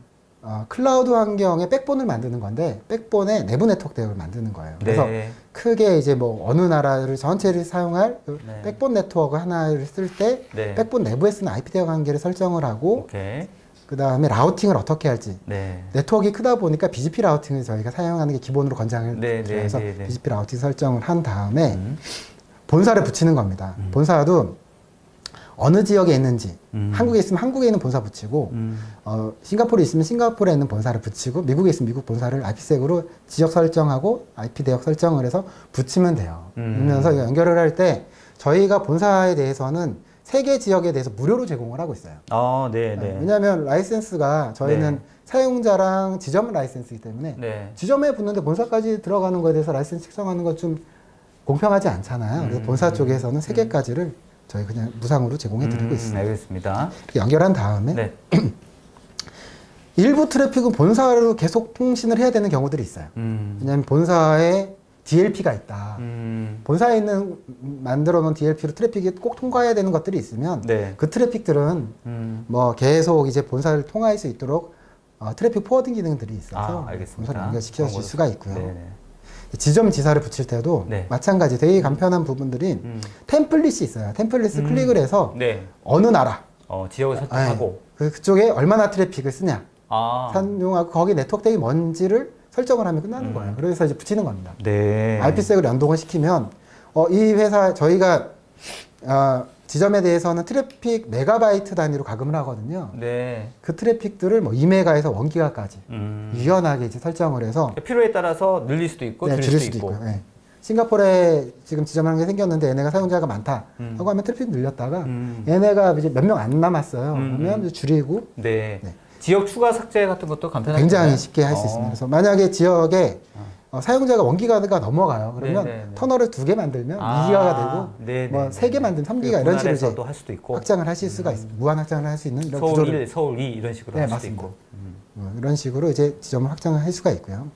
클라우드 환경에 백본을 만드는 건데 백본에 내부 네트워크 대역을 만드는 거예요. 그래서 네. 크게 이제 뭐 어느 나라를 전체를 사용할 그 네. 백본 네트워크 하나를 쓸 때 네. 백본 내부에 쓰는 IP 대역 관계를 설정을 하고 오케이. 그 다음에 라우팅을 어떻게 할지 네. 네트워크가 크다 보니까 BGP 라우팅을 저희가 사용하는 게 기본으로 권장을 네, 네, 해서 네, 네. BGP 라우팅 설정을 한 다음에 본사를 붙이는 겁니다. 본사도 어느 지역에 있는지 한국에 있으면 한국에 있는 본사 붙이고 싱가포르에 있으면 싱가포르에 있는 본사를 붙이고 미국에 있으면 미국 본사를 IP색으로 지역 설정하고 IP 대역 설정을 해서 붙이면 돼요. 그러면서 연결을 할 때 저희가 본사에 대해서는 3개 지역에 대해서 무료로 제공을 하고 있어요. 네, 네. 왜냐하면 라이센스가 저희는 네. 사용자랑 지점 라이센스이기 때문에 네. 지점에 붙는데 본사까지 들어가는 거에 대해서 라이센스 책정하는 것 좀 공평하지 않잖아요. 그래서 본사 쪽에서는 3개까지를 저희 그냥 무상으로 제공해 드리고 있습니다. 알겠습니다. 이렇게 연결한 다음에 네. 일부 트래픽은 본사로 계속 통신을 해야 되는 경우들이 있어요. 왜냐하면 본사에 DLP가 있다. 본사에 있는 만들어 놓은 DLP로 트래픽이 꼭 통과해야 되는 것들이 있으면 네. 그 트래픽들은 뭐 계속 이제 본사를 통화할 수 있도록 트래픽 포워딩 기능들이 있어서 알겠습니다. 본사를 연결시켜 줄 수가 있고요. 네네. 지점 지사를 붙일 때도 네. 마찬가지 되게 간편한 부분들이 템플릿이 있어요. 템플릿을 클릭을 해서 네. 어느 나라 지역을 선택하고 그쪽에 얼마나 트래픽을 쓰냐 아. 사용하고 거기 네트워크택이 뭔지를 설정을 하면 끝나는 거예요. 그래서 이제 붙이는 겁니다. 네. IPsek을 연동을 시키면 이 회사 저희가 지점에 대해서는 트래픽 메가바이트 단위로 가금을 하거든요. 네. 그 트래픽들을 뭐 2메가에서 1기가까지 유연하게 이제 설정을 해서 필요에 따라서 늘릴 수도 있고 네, 줄일 수도 있고. 있고요. 네. 싱가포르에 지금 지점 하는 게 생겼는데 얘네가 사용자가 많다 하고 하면 트래픽 늘렸다가 얘네가 이제 몇 명 안 남았어요. 그러면 이제 줄이고 네. 네. 지역 추가 삭제 같은 것도 간편하게 굉장히 쉽게 할 수 있습니다. 그래서 만약에 지역에 사용자가 1기가가 넘어가요. 그러면 네네네. 터널을 2개 만들면 2기가가 되고 네네네. 뭐 3개 만들면 3기가 이런 식으로 이제 할 수도 있고. 확장을 하실 수가 있습니다. 무한 확장을 할 수 있는 이런 서울 구조를 1, 서울 2 이런 식으로 네, 할 수도 맞습니다. 있고. 이런 식으로 이제 지점을 확장을 할 수가 있고요.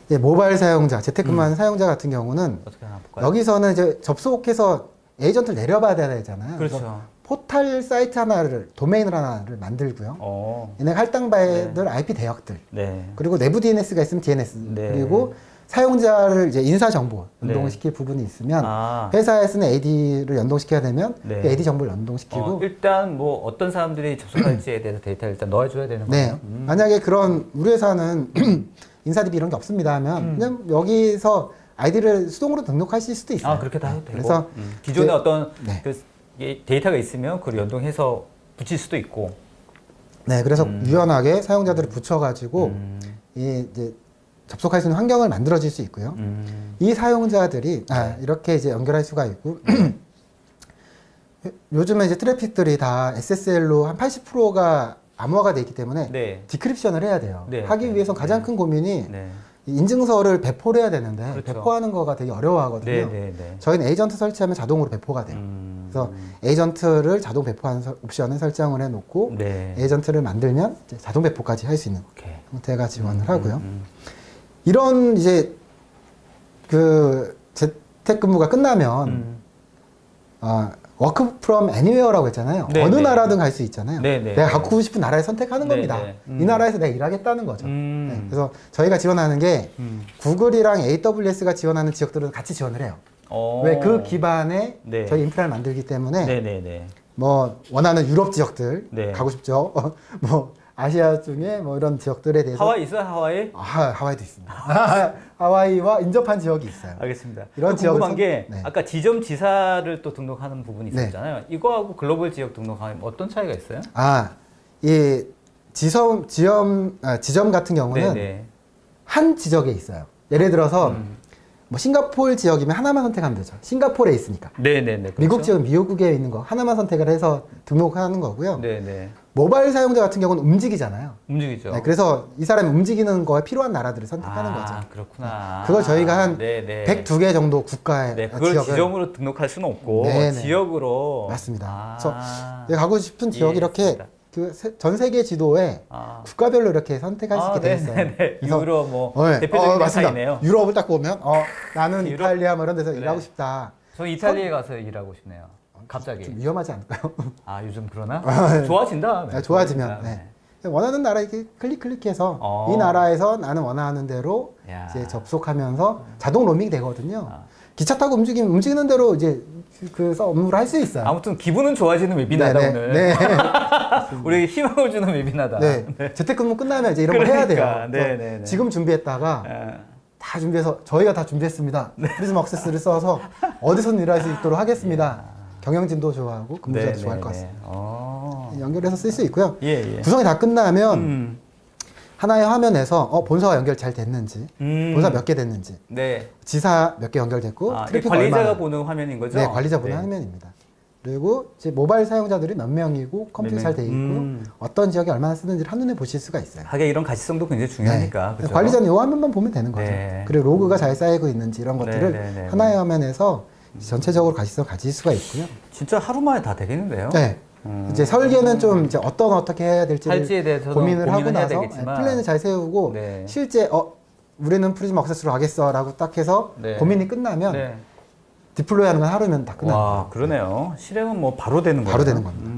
이제 모바일 사용자, 재택근무하는 사용자 같은 경우는 어떻게 하나 볼까요? 여기서는 이제 접속해서 에이전트를 내려받아야 되잖아요. 그래서 그렇죠. 포털 사이트 하나를, 도메인을 하나를 만들고요. 얘네가 할당받을 IP 대역들, 네. 그리고 내부 DNS가 있으면 DNS, 네. 그리고 사용자를 이제 인사 정보 네. 연동을 시킬 부분이 있으면 아. 회사에 쓰는 AD를 연동시켜야 되면 네. 그 AD 정보를 연동시키고 일단 뭐 어떤 사람들이 접속할지에 대해서 데이터를 일단 넣어줘야 되는 네. 거예요. 만약에 그런 우리 회사는 인사 DB 이런 게 없습니다 하면 그냥 여기서 아이디를 수동으로 등록하실 수도 있어요. 아, 그렇게 다 해도 되고. 그래서 기존에 이제- 어떤 네. 그 데이터가 있으면 그걸 연동해서 붙일 수도 있고. 네, 그래서 유연하게 사용자들을 붙여가지고 이 이제 접속할 수 있는 환경을 만들어질 수 있고요. 이 사용자들이 이렇게 이제 연결할 수가 있고 요즘에 이제 트래픽들이 다 SSL로 한 80%가 암호화가 돼 있기 때문에 네. 디크립션을 해야 돼요. 네. 하기 위해서 가장 큰 고민이 네. 이 인증서를 배포를 해야 되는데 그렇죠. 배포하는 거가 되게 어려워하거든요. 네, 네, 네. 저희는 에이전트 설치하면 자동으로 배포가 돼요. 그래서 에이전트를 자동 배포하는 옵션을 설정을 해놓고 네. 에이전트를 만들면 이제 자동 배포까지 할 수 있는 오케이. 형태가 지원을 하고요. 이런 이제 그 재택근무가 끝나면 워크 프롬 애니웨어라고 했잖아요. 네, 어느 네. 나라든 갈 수 있잖아요. 네, 네, 내가 네. 가고 싶은 나라에 선택하는 네, 겁니다. 네. 이 나라에서 내가 일하겠다는 거죠. 네, 그래서 저희가 지원하는 게 음. 구글이랑 AWS가 지원하는 지역들은 같이 지원을 해요. 왜 그 기반에 네. 저희 인프라를 만들기 때문에 네네네. 뭐 원하는 유럽 지역들 네. 가고 싶죠. 뭐 아시아 중에 뭐 이런 지역들에 대해서 하와이 있어요? 하와이? 하와이도 있습니다. 하와이와 인접한 지역이 있어요. 알겠습니다. 이런 궁금한 지역에서- 게 네. 아까 지점 지사를 또 등록하는 부분이 네. 있었잖아요. 이거하고 글로벌 지역 등록하면 어떤 차이가 있어요? 이 지점 같은 경우는 네네. 한 지역에 있어요. 예를 들어서 뭐 싱가포르 지역이면 하나만 선택하면 되죠. 싱가포르에 있으니까. 네네네. 그렇죠? 미국 지역은 미국에 있는 거 하나만 선택을 해서 등록하는 거고요. 네네. 모바일 사용자 같은 경우는 움직이잖아요. 움직이죠. 네, 그래서 이 사람이 움직이는 거에 필요한 나라들을 선택하는 거죠. 그렇구나. 그걸 저희가 한 네네. 102개 정도 국가의 네, 그걸 지역을 지점으로 등록할 수는 없고 네네. 지역으로. 맞습니다. 그래서 내가 가고 싶은 지역이 이렇게 이해했습니다. 전 세계 지도에 국가별로 이렇게 선택할 수 있게 돼 있어요. 네네네. 그래서- 유럽 뭐 네. 대표적인 맞습니다. 나라이네요. 유럽을 딱 보면 나는 유럽? 이탈리아 뭐 이런 데서 그래. 일하고 싶다. 저는 이탈리아에 가서 일하고 싶네요. 갑자기. 좀 위험하지 않을까요? 요즘 그러나? 네. 좋아진다. 네, 좋아지면 원하는 나라 이렇게 클릭해서 이 어. 나라에서 나는 원하는 대로 야. 이제 접속하면서 자동 로밍이 되거든요. 기차 타고 움직이는 대로 이제 그 업무를 할 수 있어요. 아무튼 기분은 좋아지는 웨비나다 네, 오늘. 네. 우리 희망을 주는 웨비나다. 네. 재택근무 끝나면 이제 이런 걸 해야 그러니까. 돼요. 네, 그래서 네. 지금 준비했다가 다 준비해서 저희가 다 준비했습니다. 프리즘 액세스를 써서 어디서든 일할 수 있도록 하겠습니다. 경영진도 좋아하고 근무자도 네, 좋아할 것 네, 같습니다. 네. 연결해서 쓸 수 있고요. 예, 예. 구성이 다 끝나면 하나의 화면에서 본사와 연결 잘 됐는지, 본사 몇 개 됐는지, 네. 지사 몇 개 연결됐고, 이게 트래픽 관리자가 얼마나. 보는 화면인 거죠? 네, 관리자 보는 화면입니다. 그리고 이제 모바일 사용자들이 몇 명이고 컴퓨터 몇 잘 돼 있고 명. 어떤 지역에 얼마나 쓰는지를 한눈에 보실 수가 있어요. 하게 이런 가시성도 굉장히 중요하니까. 그죠? 관리자는 이 화면만 보면 되는 거죠. 네. 그리고 로그가 잘 쌓이고 있는지 이런 것들을 네, 네, 네, 하나의 화면에서 전체적으로 가시성 가질 수가 있고요. 진짜 하루 만에 다 되겠는데요? 네. 이제 설계는 좀 이제 어떻게 해야 될지를 할지에 대해서도 고민을 하고 고민을 해야 나서 되겠지만. 플랜을 잘 세우고 네. 실제 우리는 프리즘 액세스로 가겠어라고 딱 해서 네. 고민이 끝나면 네. 디플로이 하는 건 하루면 다 끝나는 거예요. 와, 그러네요. 실행은 뭐 바로 되는 거예요. 바로 되는 겁니다.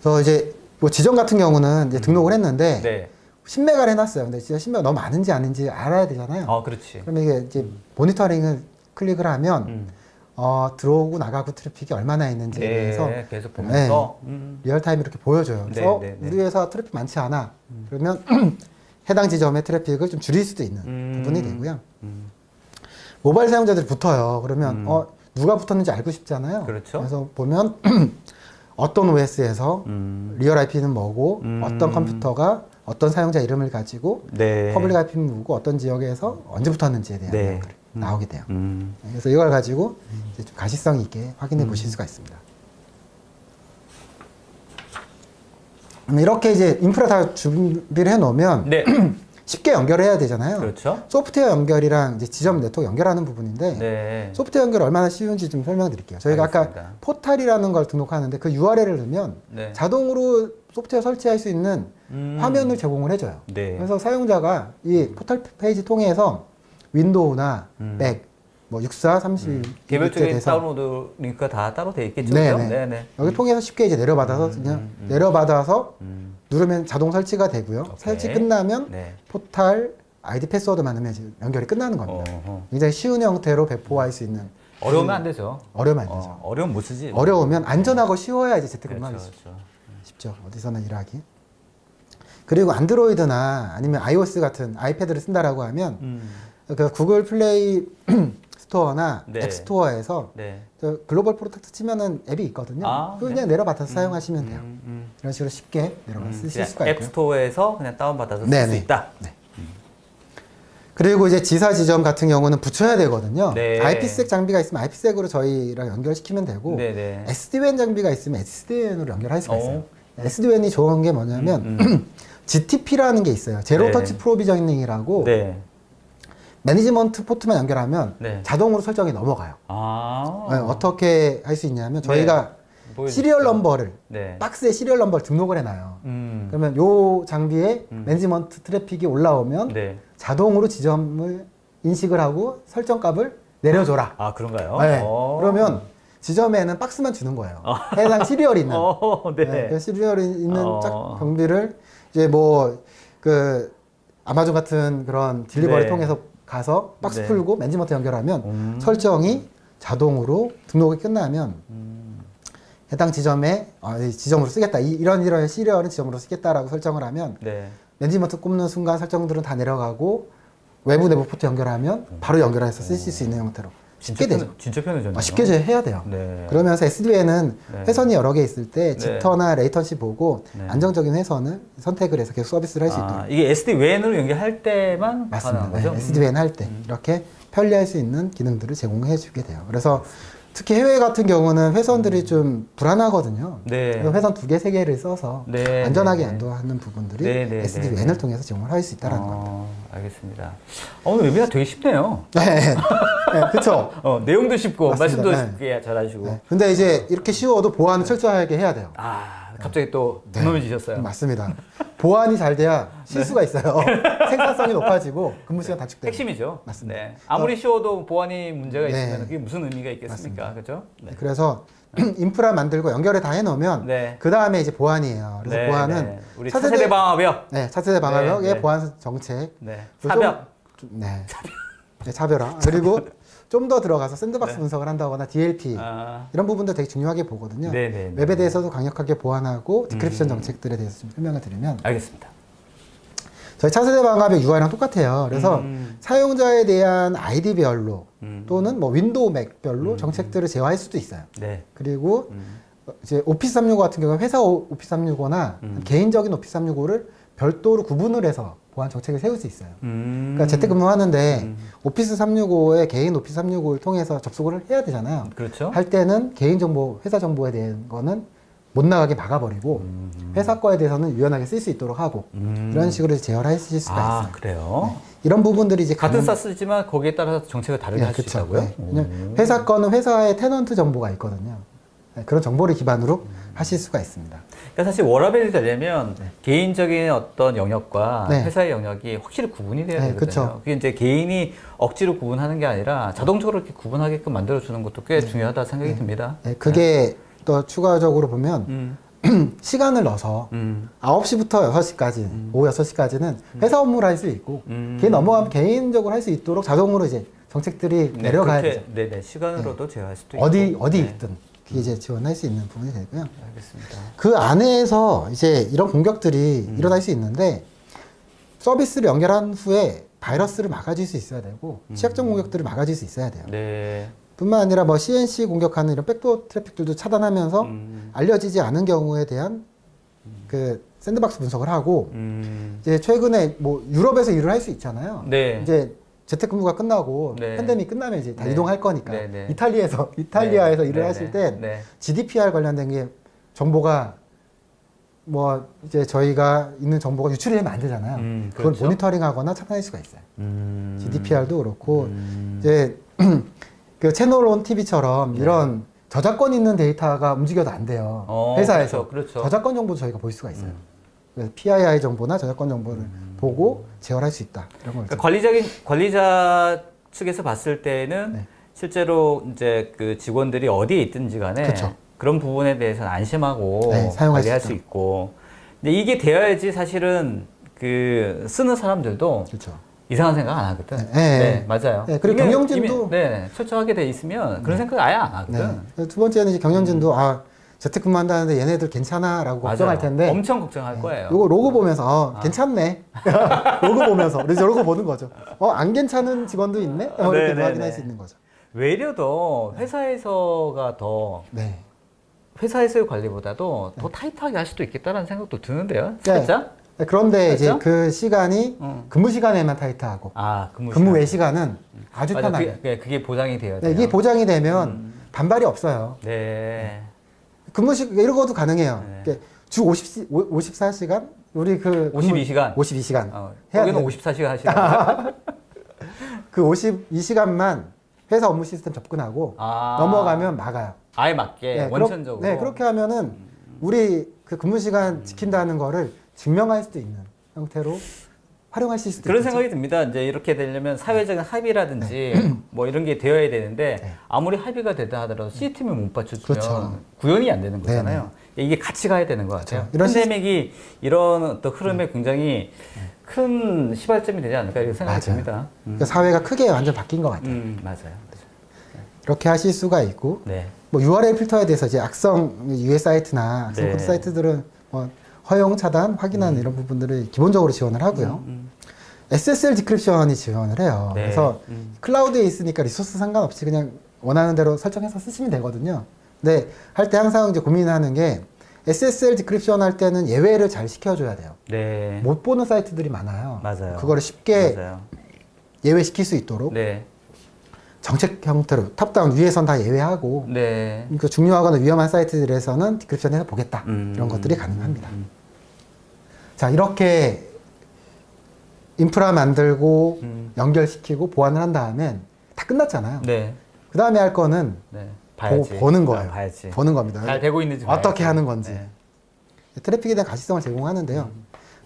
그래서 이제 뭐 지점 같은 경우는 이제 등록을 했는데 네. 10메가를 해놨어요. 근데 진짜 10메가 너무 많은지 아닌지 알아야 되잖아요. 그렇지. 그러면 이게 이제 모니터링을 클릭을 하면 들어오고 나가고 트래픽이 얼마나 있는지에 대해서 계속 보면서 리얼타임 이렇게 보여줘요. 그래서 우리 회사 트래픽 많지 않아. 그러면 해당 지점의 트래픽을 좀 줄일 수도 있는 부분이 되고요. 모바일 사용자들이 붙어요. 그러면 누가 붙었는지 알고 싶잖아요. 그렇죠. 그래서 보면 어떤 OS에서 리얼 IP는 뭐고 어떤 컴퓨터가 어떤 사용자 이름을 가지고 퍼블릭 IP는 누구고 어떤 지역에서 언제 붙었는지에 대한 내용이 나오게 돼요. 그래서 이걸 가지고 이제 좀 가시성 있게 확인해 보실 수가 있습니다. 이렇게 이제 인프라 다 준비를 해 놓으면 쉽게 연결해야 되잖아요. 그렇죠. 소프트웨어 연결이랑 이제 지점 네트워크 연결하는 부분인데 소프트웨어 연결 얼마나 쉬운지 좀 설명드릴게요. 저희가 알겠습니다. 아까 포탈이라는 걸 등록하는데 그 URL을 넣으면 자동으로 소프트웨어 설치할 수 있는 화면을 제공을 해줘요. 그래서 사용자가 이 포털 페이지 통해서 윈도우나 맥, 뭐 64, 32 개별적인 다운로드 링크가 다 따로 돼 있겠죠. 여기 통해서 쉽게 이제 내려받아서 그냥 내려받아서 누르면 자동 설치가 되고요. 설치 끝나면 포탈 아이디 패스워드 만들면 이제 연결이 끝나는 겁니다. 굉장히 쉬운 형태로 배포할 수 있는. 어려우면 안 되죠. 어려우면 안 되죠. 어려우면 못 쓰지. 어려우면 안전하고 쉬워야 이제 재택근무하기 쉽죠. 어디서나 일하기. 그리고 안드로이드나 아니면 iOS 같은 아이패드를 쓴다라고 하면 그 구글 플레이 스토어나 앱 스토어에서 글로벌 프로텍트 치면은 앱이 있거든요. 그냥 내려받아서 사용하시면 돼요. 이런 식으로 쉽게 내려받아서 쓰실 수가 있고요. 앱 스토어에서 그냥 다운받아서 쓸 수 있다. 그리고 이제 지사 지점 같은 경우는 붙여야 되거든요. IPsec 장비가 있으면 IPsec으로 저희랑 연결시키면 되고 SD-WAN 장비가 있으면 SD-WAN으로 연결할 수가 있어요. SD-WAN이 좋은 게 뭐냐면 GTP라는 게 있어요. 제로 터치 프로비저닝이라고 매니지먼트 포트만 연결하면 자동으로 설정이 넘어가요. 어떻게 할 수 있냐면 저희가 시리얼 넘버를 박스에 시리얼 넘버를 등록을 해놔요. 그러면 요 장비에 매니지먼트 트래픽이 올라오면 자동으로 지점을 인식을 하고 설정값을 내려줘라. 그런가요? 그러면 지점에는 박스만 주는 거예요. 해당 시리얼이 있는 그 시리얼이 있는 경비를 이제 뭐 그 아마존 같은 그런 딜리버리 통해서 가서 박스 풀고 매니지먼트 연결하면 설정이 자동으로 등록이 끝나면 해당 지점에 이 지점으로 쓰겠다. 이런 시리얼은 지점으로 쓰겠다라고 설정을 하면 매니지먼트 꼽는 순간 설정들은 다 내려가고 외부 내부 포트 연결하면 바로 연결해서 쓰실 수 있는 형태로 쉽게 되죠. 진짜 편해졌네요. 쉽게 해야 돼요. 그러면서 SDN은 회선이 여러 개 있을 때 지터나 레이턴시 보고 안정적인 회선을 선택을 해서 계속 서비스를 할 수 있도록. 이게 SD-WAN으로 연결할 때만 맞습니다. SD-WAN 할 때 이렇게 편리할 수 있는 기능들을 제공해 주게 돼요. 그래서 특히 해외 같은 경우는 회선들이 좀 불안하거든요. 그래서 회선 2개, 3개를 써서 안전하게 안도하는 부분들이 SD-WAN을 통해서 제공을 할 수 있다는 겁니다. 알겠습니다. 오늘 웨비나 되게 쉽네요. 그렇죠. 내용도 쉽고 맞습니다. 말씀도 쉽게 잘하시고. 근데 이제 이렇게 쉬워도 보안을 철저하게 해야 돼요. 갑자기 또 분노해지셨어요. 맞습니다. 보안이 잘 돼야 실수가 있어요. 생산성이 높아지고 근무 시간 단축되고. 핵심이죠. 맞습니다. 아무리 쉬워도 보안이 문제가 있으면 그게 무슨 의미가 있겠습니까? 그렇죠? 그래서 인프라 만들고 연결을 다 해놓으면 그 다음에 이제 보안이에요. 그래서 보안은 우리 차세대 방화벽. 차세대 방화벽의 보안 정책. 사벽. 차별화. 그리고 좀 더 들어가서 샌드박스 분석을 한다거나 DLP 이런 부분도 되게 중요하게 보거든요. 웹에 대해서도 강력하게 보완하고 디크립션 정책들에 대해서 좀 설명을 드리면 알겠습니다. 저희 차세대 방화벽 UI랑 똑같아요. 그래서 사용자에 대한 아이디별로 또는 뭐 윈도우 맥별로 정책들을 제어할 수도 있어요. 그리고 이제 오피스 365 같은 경우는 회사 오피스 365나 개인적인 오피스 365를 별도로 구분을 해서 보안 정책을 세울 수 있어요. 그러니까 재택근무하는데 오피스 365에 개인 오피스 365를 통해서 접속을 해야 되잖아요. 그렇죠. 할 때는 개인정보, 회사 정보에 대한 거는 못 나가게 막아버리고 회사 거에 대해서는 유연하게 쓸 수 있도록 하고 이런 식으로 제어하실 수가 있어요. 그래요? 이런 부분들이 이제 같은 사스지만 거기에 따라서 정책을 다르게 할 수 있다고요? 회사 거는 회사의 테넌트 정보가 있거든요. 그런 정보를 기반으로 하실 수가 있습니다. 그러니까 사실 워라밸이 되려면 개인적인 어떤 영역과 회사의 영역이 확실히 구분이 돼야 되거든요. 그게 이제 개인이 억지로 구분하는 게 아니라 자동적으로 이렇게 구분하게끔 만들어주는 것도 꽤 중요하다 생각이 듭니다. 그게 또 추가적으로 보면 시간을 넣어서 9시부터 6시까지, 오후 6시까지는 회사 업무를 할 수 있고, 그게 넘어가면 개인적으로 할 수 있도록 자동으로 이제 정책들이 내려가야 되죠. 네네. 시간으로도 제어할 수도 있고. 어디 있든 그게 이제 지원할 수 있는 부분이 되고요. 알겠습니다. 그 안에서 이제 이런 공격들이 일어날 수 있는데 서비스를 연결한 후에 바이러스를 막아줄 수 있어야 되고 취약점 공격들을 막아줄 수 있어야 돼요. 네. 뿐만 아니라 뭐 CNC 공격하는 이런 백도어 트래픽들도 차단하면서 알려지지 않은 경우에 대한 그 샌드박스 분석을 하고 이제 최근에 뭐 유럽에서 일을 할 수 있잖아요. 네. 이제 재택근무가 끝나고 네. 팬데믹 끝나면 이제 다 네. 이동할 거니까 네, 네. 이탈리아에서 네. 일을 네. 하실 때 네. GDPR 관련된 게 정보가 뭐 이제 저희가 있는 정보가 유출이 되면 안 되잖아요. 그걸 그렇죠. 모니터링하거나 차단할 수가 있어요. GDPR도 그렇고 이제 그 채널 온 TV처럼 이런 저작권 있는 데이터가 움직여도 안 돼요. 회사에서 그렇죠. 저작권 정보도 저희가 볼 수가 있어요. 그래서 PII 정보나 저작권 정보를 보고 제어할 수 있다. 이런 걸. 그러니까 관리자 측에서 봤을 때는 네. 실제로 이제 그 직원들이 어디에 있든지 간에 그쵸. 그런 부분에 대해서는 안심하고 네, 사용할 관리할 수 수 있고. 근데 이게 되어야지 사실은 그 쓰는 사람들도 그렇죠. 이상한 생각 안 하거든. 네. 네, 맞아요. 네, 그리고 경영진도 네, 철저하게 돼 있으면 그런 생각 아예 안 하거든. 네. 두 번째는 이제 경영진도 재택근무한다는데 얘네들 괜찮아라고 걱정할 텐데 엄청 걱정할 거예요. 요거 로고 보면서 괜찮네. 로고 보면서 그래서 로고 보는 거죠. 안 괜찮은 직원도 있네. 이렇게 확인할 수 있는 거죠. 외려 더 회사에서가 더 네. 회사에서의 관리보다도 더 타이트하게 할 수도 있겠다는 생각도 드는데요. 살짝. 네. 그런데 그렇죠? 이제 그 시간이 근무 시간에만 타이트하고 근무 외 시간은 아주 맞아, 편하게. 그게 보장이 돼야 네, 돼요. 이게 보장이 되면 반발이 없어요. 네. 이러고도 가능해요. 네. 주 54시간 우리 그 52시간. 52시간. 거기는 54시간 하시나요? 그 52시간만 회사 업무 시스템 접근하고 넘어가면 막아요. 아예 맞게 네, 원천적으로. 네, 그렇게 하면은 우리 그 근무 시간 지킨다는 거를 증명할 수도 있는 형태로 활용할 수 있을 그런 생각이 듭니다. 이제 이렇게 되려면 사회적인 합의라든지 뭐 이런 게 되어야 되는데 아무리 합의가 되다 하더라도 시스템을 못 받쳐주면 그렇죠. 구현이 안 되는 거잖아요. 이게 같이 가야 되는 것 같아요. 그렇죠. 팬데믹이 이런 어떤 흐름에 굉장히 큰 시발점이 되지 않을까 이렇게 생각이 듭니다. 그러니까 사회가 크게 완전 바뀐 것 같아요. 맞아요. 이렇게 하실 수가 있고 네. 뭐 URL 필터에 대해서 이제 악성 유해 사이트나 악성 코드 사이트들은 뭐 허용 차단 확인하는 이런 부분들을 기본적으로 지원을 하고요. SSL 디크립션이 지원을 해요. 네. 그래서 클라우드에 있으니까 리소스 상관없이 그냥 원하는 대로 설정해서 쓰시면 되거든요. 근데 할 때 항상 이제 고민하는 게 SSL 디크립션 할 때는 예외를 잘 시켜줘야 돼요. 네. 못 보는 사이트들이 많아요. 맞아요. 그거를 쉽게 맞아요. 예외시킬 수 있도록 네. 정책 형태로 탑다운 위에선 다 예외하고 네. 그 중요하거나 위험한 사이트들에서는 디크립션해서 보겠다. 이런 것들이 가능합니다. 자, 이렇게 인프라 만들고 연결시키고 보완을 한 다음엔 다 끝났잖아요. 네. 그 다음에 할 거는 네. 봐야지. 보는 거예요. 봐야지. 보는 겁니다. 잘 되고 있는지 어떻게 봐야지. 하는 건지. 네. 트래픽에 대한 가시성을 제공하는데요.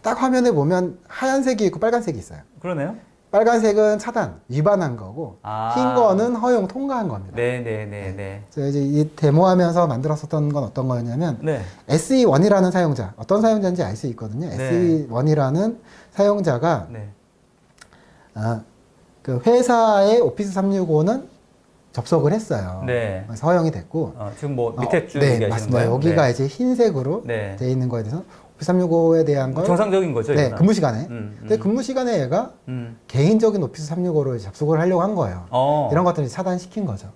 딱 화면에 보면 하얀색이 있고 빨간색이 있어요. 그러네요. 빨간색은 차단, 위반한 거고 흰 거는 허용, 통과한 겁니다. 네. 제가 이제 이 데모하면서 만들었었던 건 어떤 거였냐면 네. SE1이라는 사용자, 어떤 사용자인지 알 수 있거든요. 네. SE1이라는 사용자가 네. 그 회사의 오피스 365는 접속을 했어요. 네. 그래서 허용이 됐고 지금 뭐 밑에 줄 네, 얘기하시는 맞습니다. 거예요? 여기가 네. 이제 흰색으로 네. 되어 있는 거에 대해서 오피스 365에 대한 걸 정상적인 거죠? 네, 이거는? 근무 시간에. 근데 근무 시간에 얘가 개인적인 오피스 365를 접속을 하려고 한 거예요. 이런 것들을 차단시킨 거죠.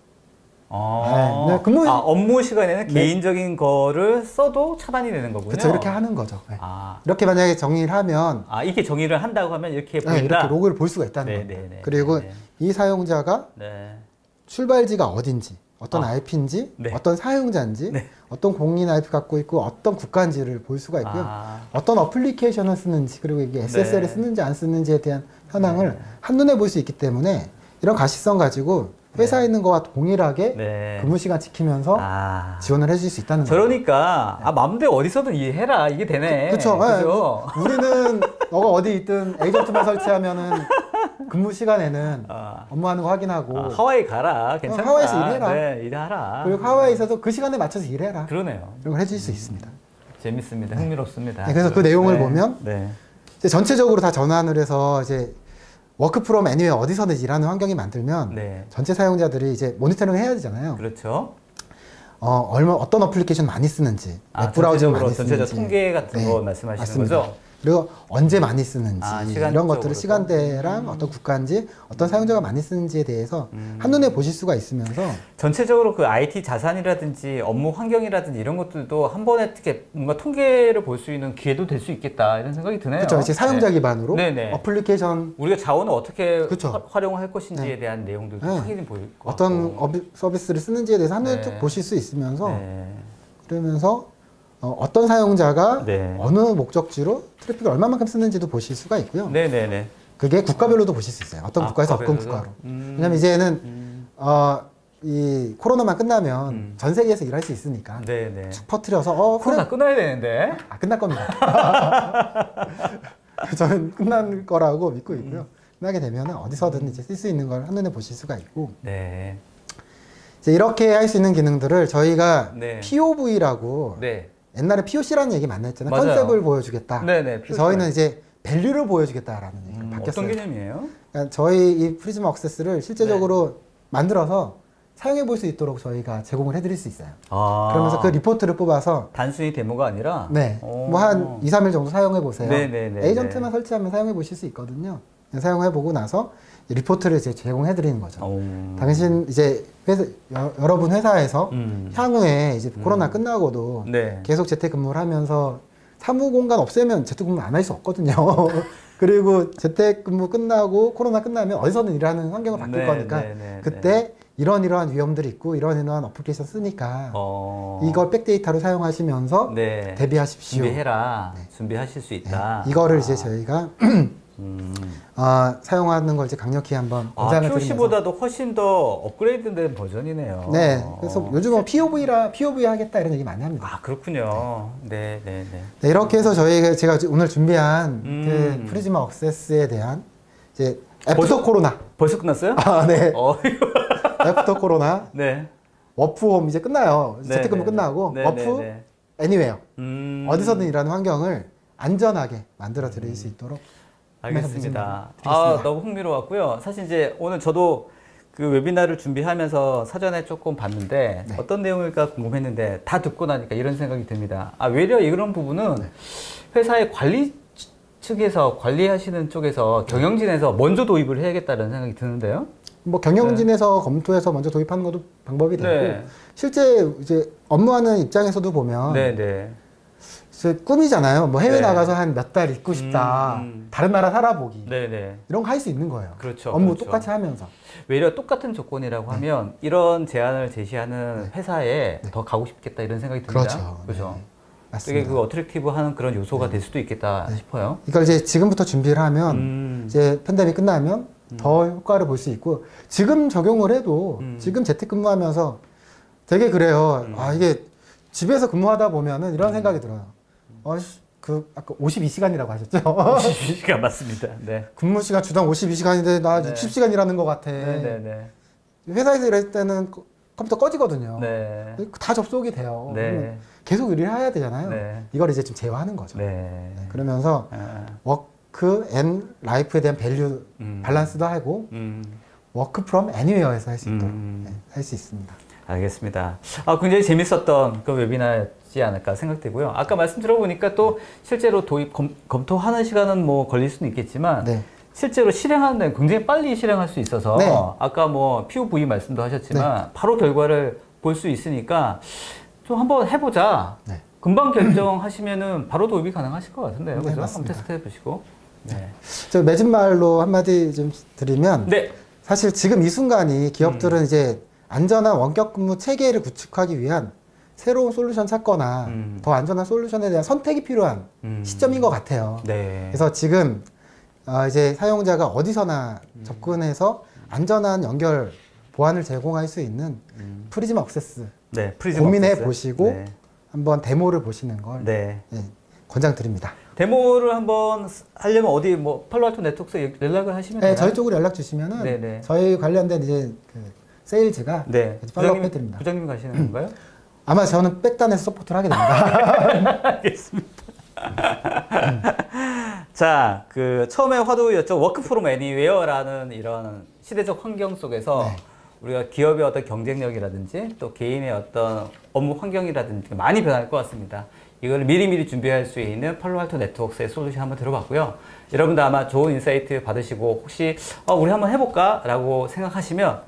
네, 업무 시간에는 개인적인 거를 써도 차단이 되는 거군요. 그렇죠. 이렇게 하는 거죠. 네. 이렇게 만약에 정의를 하면 이렇게 정의를 한다고 하면 이렇게 보인다. 이렇게 로그를 볼 수가 있다는 거예요. 그리고 이 사용자가 출발지가 어딘지, 어떤 IP인지, 어떤 사용자인지, 어떤 공인 IP 갖고 있고 어떤 국가인지를 볼 수가 있고요. 어떤 어플리케이션을 쓰는지, 그리고 이게 SSL을 쓰는지 안 쓰는지에 대한 현황을 한눈에 볼 수 있기 때문에 이런 가시성 가지고 회사에 있는 거와 동일하게 근무 시간 지키면서 지원을 해줄 수 있다는 거예요. 그러니까 마음대로 어디서든 이해해라 이게 되네. 그렇죠. 그죠? 우리는 너가 어디 있든 에이전트만 설치하면은 근무 시간에는 업무하는 거 확인하고 하와이 가라. 괜찮다. 하와이에서 일해라. 네, 일하라. 그리고 하와이에서도 그 시간에 맞춰서 일해라. 그러네요. 이런 걸 해줄 수 있습니다. 재밌습니다. 흥미롭습니다. 네, 그래서 그 내용을 보면 이제 전체적으로 다 전환을 해서 이제 워크 프롬 애니웨어 어디서든지 일하는 환경이 만들면 네. 전체 사용자들이 이제 모니터링을 해야 되잖아요. 그렇죠. 어떤 어플리케이션 많이 쓰는지, 웹브라우저 많이 쓰는지, 전체적 통계 같은 거 말씀하시는 맞습니다. 거죠? 그리고 언제 많이 쓰는지 이런 것들을 시간적으로 시간대랑 어떤 국가인지 어떤 사용자가 많이 쓰는지에 대해서 한눈에 보실 수가 있으면서 전체적으로 그 IT 자산이라든지 업무 환경이라든지 이런 것들도 한 번에 이렇게 뭔가 통계를 볼 수 있는 기회도 될 수 있겠다 이런 생각이 드네요. 그렇죠. 이제 사용자 네. 기반으로 네네. 어플리케이션 우리가 자원을 어떻게 그렇죠. 활용할 것인지에 네. 대한 내용들도 네. 확인이 보일 것 어떤 같고. 서비스를 쓰는지에 대해서 한눈에 네. 쭉 보실 수 있으면서 네. 그러면서 어떤 사용자가 네. 어느 목적지로 트래픽을 얼마만큼 쓰는지도 보실 수가 있고요. 네네네. 그게 국가별로도 보실 수 있어요. 어떤 국가에서 어떤 국가별로도? 국가로. 왜냐면 이제는 이 코로나만 끝나면 전 세계에서 일할 수 있으니까 네네. 축 퍼뜨려서 코로나 끊어야 되는데. 끝날 겁니다. 저는 끝날 거라고 믿고 있고요. 끝나게 되면 어디서든 이제 쓸 수 있는 걸 한눈에 보실 수가 있고 네. 이제 이렇게 할 수 있는 기능들을 저희가 네. POV라고 네. 옛날에 POC라는 얘기 많이 했잖아요. 맞아요. 컨셉을 보여주겠다. 네네. 저희는 이제 밸류를 보여주겠다라는 얘기가 바뀌었어요. 어떤 개념이에요? 그러니까 저희 이 프리즘 액세스를 실제적으로 만들어서 사용해 볼 수 있도록 저희가 제공을 해드릴 수 있어요. 그러면서 그 리포트를 뽑아서 단순히 데모가 아니라 네, 오. 뭐 한 2, 3일 정도 사용해 보세요. 네네네. 에이전트만 설치하면 사용해 보실 수 있거든요. 사용해 보고 나서 리포트를 이제 제공해 드리는 거죠. 당신 이제 여러분 회사에서 향후에 이제 코로나 끝나고도 네. 계속 재택근무를 하면서 사무 공간 없애면 재택근무 안 할 수 없거든요. 그리고 재택근무 끝나고 코로나 끝나면 어디서든 일하는 환경을 바뀔 거니까 그때 이러한 위험들이 있고 이러한 어플리케이션 쓰니까 이걸 백데이터로 사용하시면서 네. 대비하십시오. 준비해라. 네. 준비하실 수 있다. 이거를 이제 저희가 사용하는 걸 이제 강력히 한번 권장을 드리면서 POC보다도 훨씬 더 업그레이드된 버전이네요. 네, 그래서 요즘은 POV 하겠다 이런 얘기 많이 합니다. 아 그렇군요. 네. 네, 이렇게 해서 제가 오늘 준비한 그 프리즈마 액세스에 대한 이제 애프터 코로나. 벌써 끝났어요? 네. 애프터 코로나. 네. 워프홈 이제 끝나요. 재택근무 끝나고 워프 애니웨어 어디서든 일하는 환경을 안전하게 만들어 드릴 수 있도록. 알겠습니다. 너무 흥미로웠고요. 사실 이제 오늘 저도 그 웨비나를 준비하면서 사전에 조금 봤는데 어떤 내용일까 궁금했는데 다 듣고 나니까 이런 생각이 듭니다. 외려 이런 부분은 회사의 관리 측에서 관리하시는 쪽에서 경영진에서 먼저 도입을 해야겠다는 생각이 드는데요. 뭐 경영진에서 검토해서 먼저 도입하는 것도 방법이 되고 실제 이제 업무하는 입장에서도 보면 꿈이잖아요. 뭐 해외 나가서 한 몇 달 있고 싶다. 다른 나라 살아보기. 이런 거 할 수 있는 거예요. 그렇죠. 업무 똑같이 하면서. 외려 똑같은 조건이라고 하면 이런 제안을 제시하는 회사에 더 가고 싶겠다 이런 생각이 듭니다. 그렇죠. 되게 그 어트랙티브하는 그런 요소가 될 수도 있겠다 싶어요. 이걸 이제 지금부터 준비를 하면 이제 팬데믹 끝나면 더 효과를 볼 수 있고 지금 적용을 해도 지금 재택근무하면서 되게 그래요. 이게 집에서 근무하다 보면은 이런 생각이 들어요. 아까 52시간이라고 하셨죠? 52시간 맞습니다. 네. 근무 시간 주당 52시간인데 나 60시간 일하는 것 같아. 회사에서 일할 때는 컴퓨터 꺼지거든요. 다 접속이 돼요. 계속 일을 해야 되잖아요. 이걸 이제 좀 제어하는 거죠. 그러면서 워크 앤 라이프에 대한 밸류 밸런스도 하고 워크 프롬 애니웨어에서 할 수 있도록 할 수 있습니다. 알겠습니다. 굉장히 재밌었던 그 웨비나였지 않을까 생각되고요. 아까 말씀 들어보니까 또 실제로 도입 검토하는 시간은 뭐 걸릴 수는 있겠지만 실제로 실행하는 데는 굉장히 빨리 실행할 수 있어서 아까 뭐 POV 말씀도 하셨지만 바로 결과를 볼 수 있으니까 좀 한번 해보자. 금방 결정하시면은 바로 도입이 가능하실 것 같은데요. 그죠? 한번 테스트 해보시고. 저 맺은 말로 한마디 좀 드리면 사실 지금 이 순간이 기업들은 이제 안전한 원격 근무 체계를 구축하기 위한 새로운 솔루션 찾거나 더 안전한 솔루션에 대한 선택이 필요한 시점인 것 같아요. 그래서 지금 이제 사용자가 어디서나 접근해서 안전한 연결 보안을 제공할 수 있는 프리즘 액세스 고민해 보시고 한번 데모를 보시는 걸 권장드립니다. 데모를 한번 하려면 어디 뭐 팔로알토 네트워크에 연락을 하시면 되나요? 저희 쪽으로 연락 주시면은 저희 관련된 이제 그 세일즈가 팔로우업 해드립니다. 부장님 가시는 건가요? 아마 저는 백단에서 서포트를 하게 됩니다. 알겠습니다. 자, 처음에 화두였죠. 워크 프롬 애니웨어라는 이런 시대적 환경 속에서 네. 우리가 기업의 어떤 경쟁력이라든지 또 개인의 어떤 업무 환경이라든지 많이 변할 것 같습니다. 이걸 미리미리 준비할 수 있는 팔로알토 네트워크스의 솔루션 한번 들어봤고요. 여러분도 아마 좋은 인사이트 받으시고 혹시 우리 한번 해볼까? 라고 생각하시면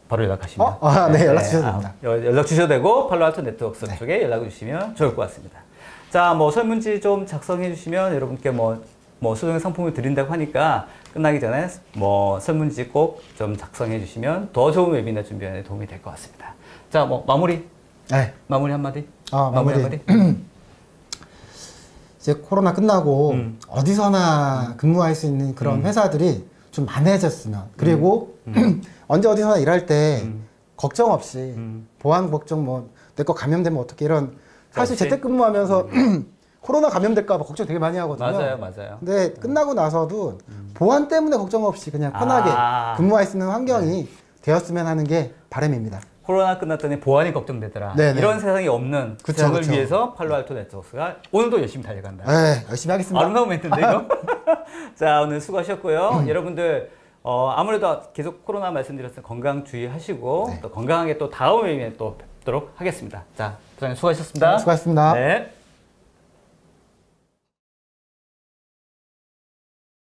바로 연락하시면 네, 연락 주셔도 됩니다. 연락 주셔도 되고 팔로알토 네트워크스 네. 쪽에 연락을 주시면 좋을 것 같습니다. 자, 뭐 설문지 좀 작성해 주시면 여러분께 뭐 소정의 상품을 드린다고 하니까 끝나기 전에 뭐 설문지 꼭 좀 작성해 주시면 더 좋은 웨비나 준비하는 데 도움이 될 것 같습니다. 자, 뭐 마무리 네. 한마디. 마무리. 이제 코로나 끝나고 어디서나 근무할 수 있는 그런 회사들이 좀 많아졌으면, 그리고 언제 어디서나 일할 때 걱정 없이 보안 걱정, 뭐 내 거 감염되면 어떻게, 이런 사실 그렇지. 재택근무하면서 코로나 감염될까 봐 걱정 되게 많이 하거든요. 맞아요. 근데 끝나고 나서도 보안 때문에 걱정 없이 그냥 편하게 근무할 수 있는 환경이 되었으면 하는 게 바람입니다. 코로나 끝났더니 보안이 걱정되더라. 네네. 이런 세상이 없는 그쵸, 세상을 그쵸. 위해서 팔로알토 네트워크스가 오늘도 열심히 달려간다. 네, 열심히 하겠습니다. 아름다운 멘트인데 이거? 자, 오늘 수고하셨고요. 여러분들 아무래도 계속 코로나 말씀드렸으니 건강 주의하시고 네. 또 건강하게 또 다음 회에 또 뵙도록 하겠습니다. 자, 부장님 수고하셨습니다. 수고하셨습니다. 네.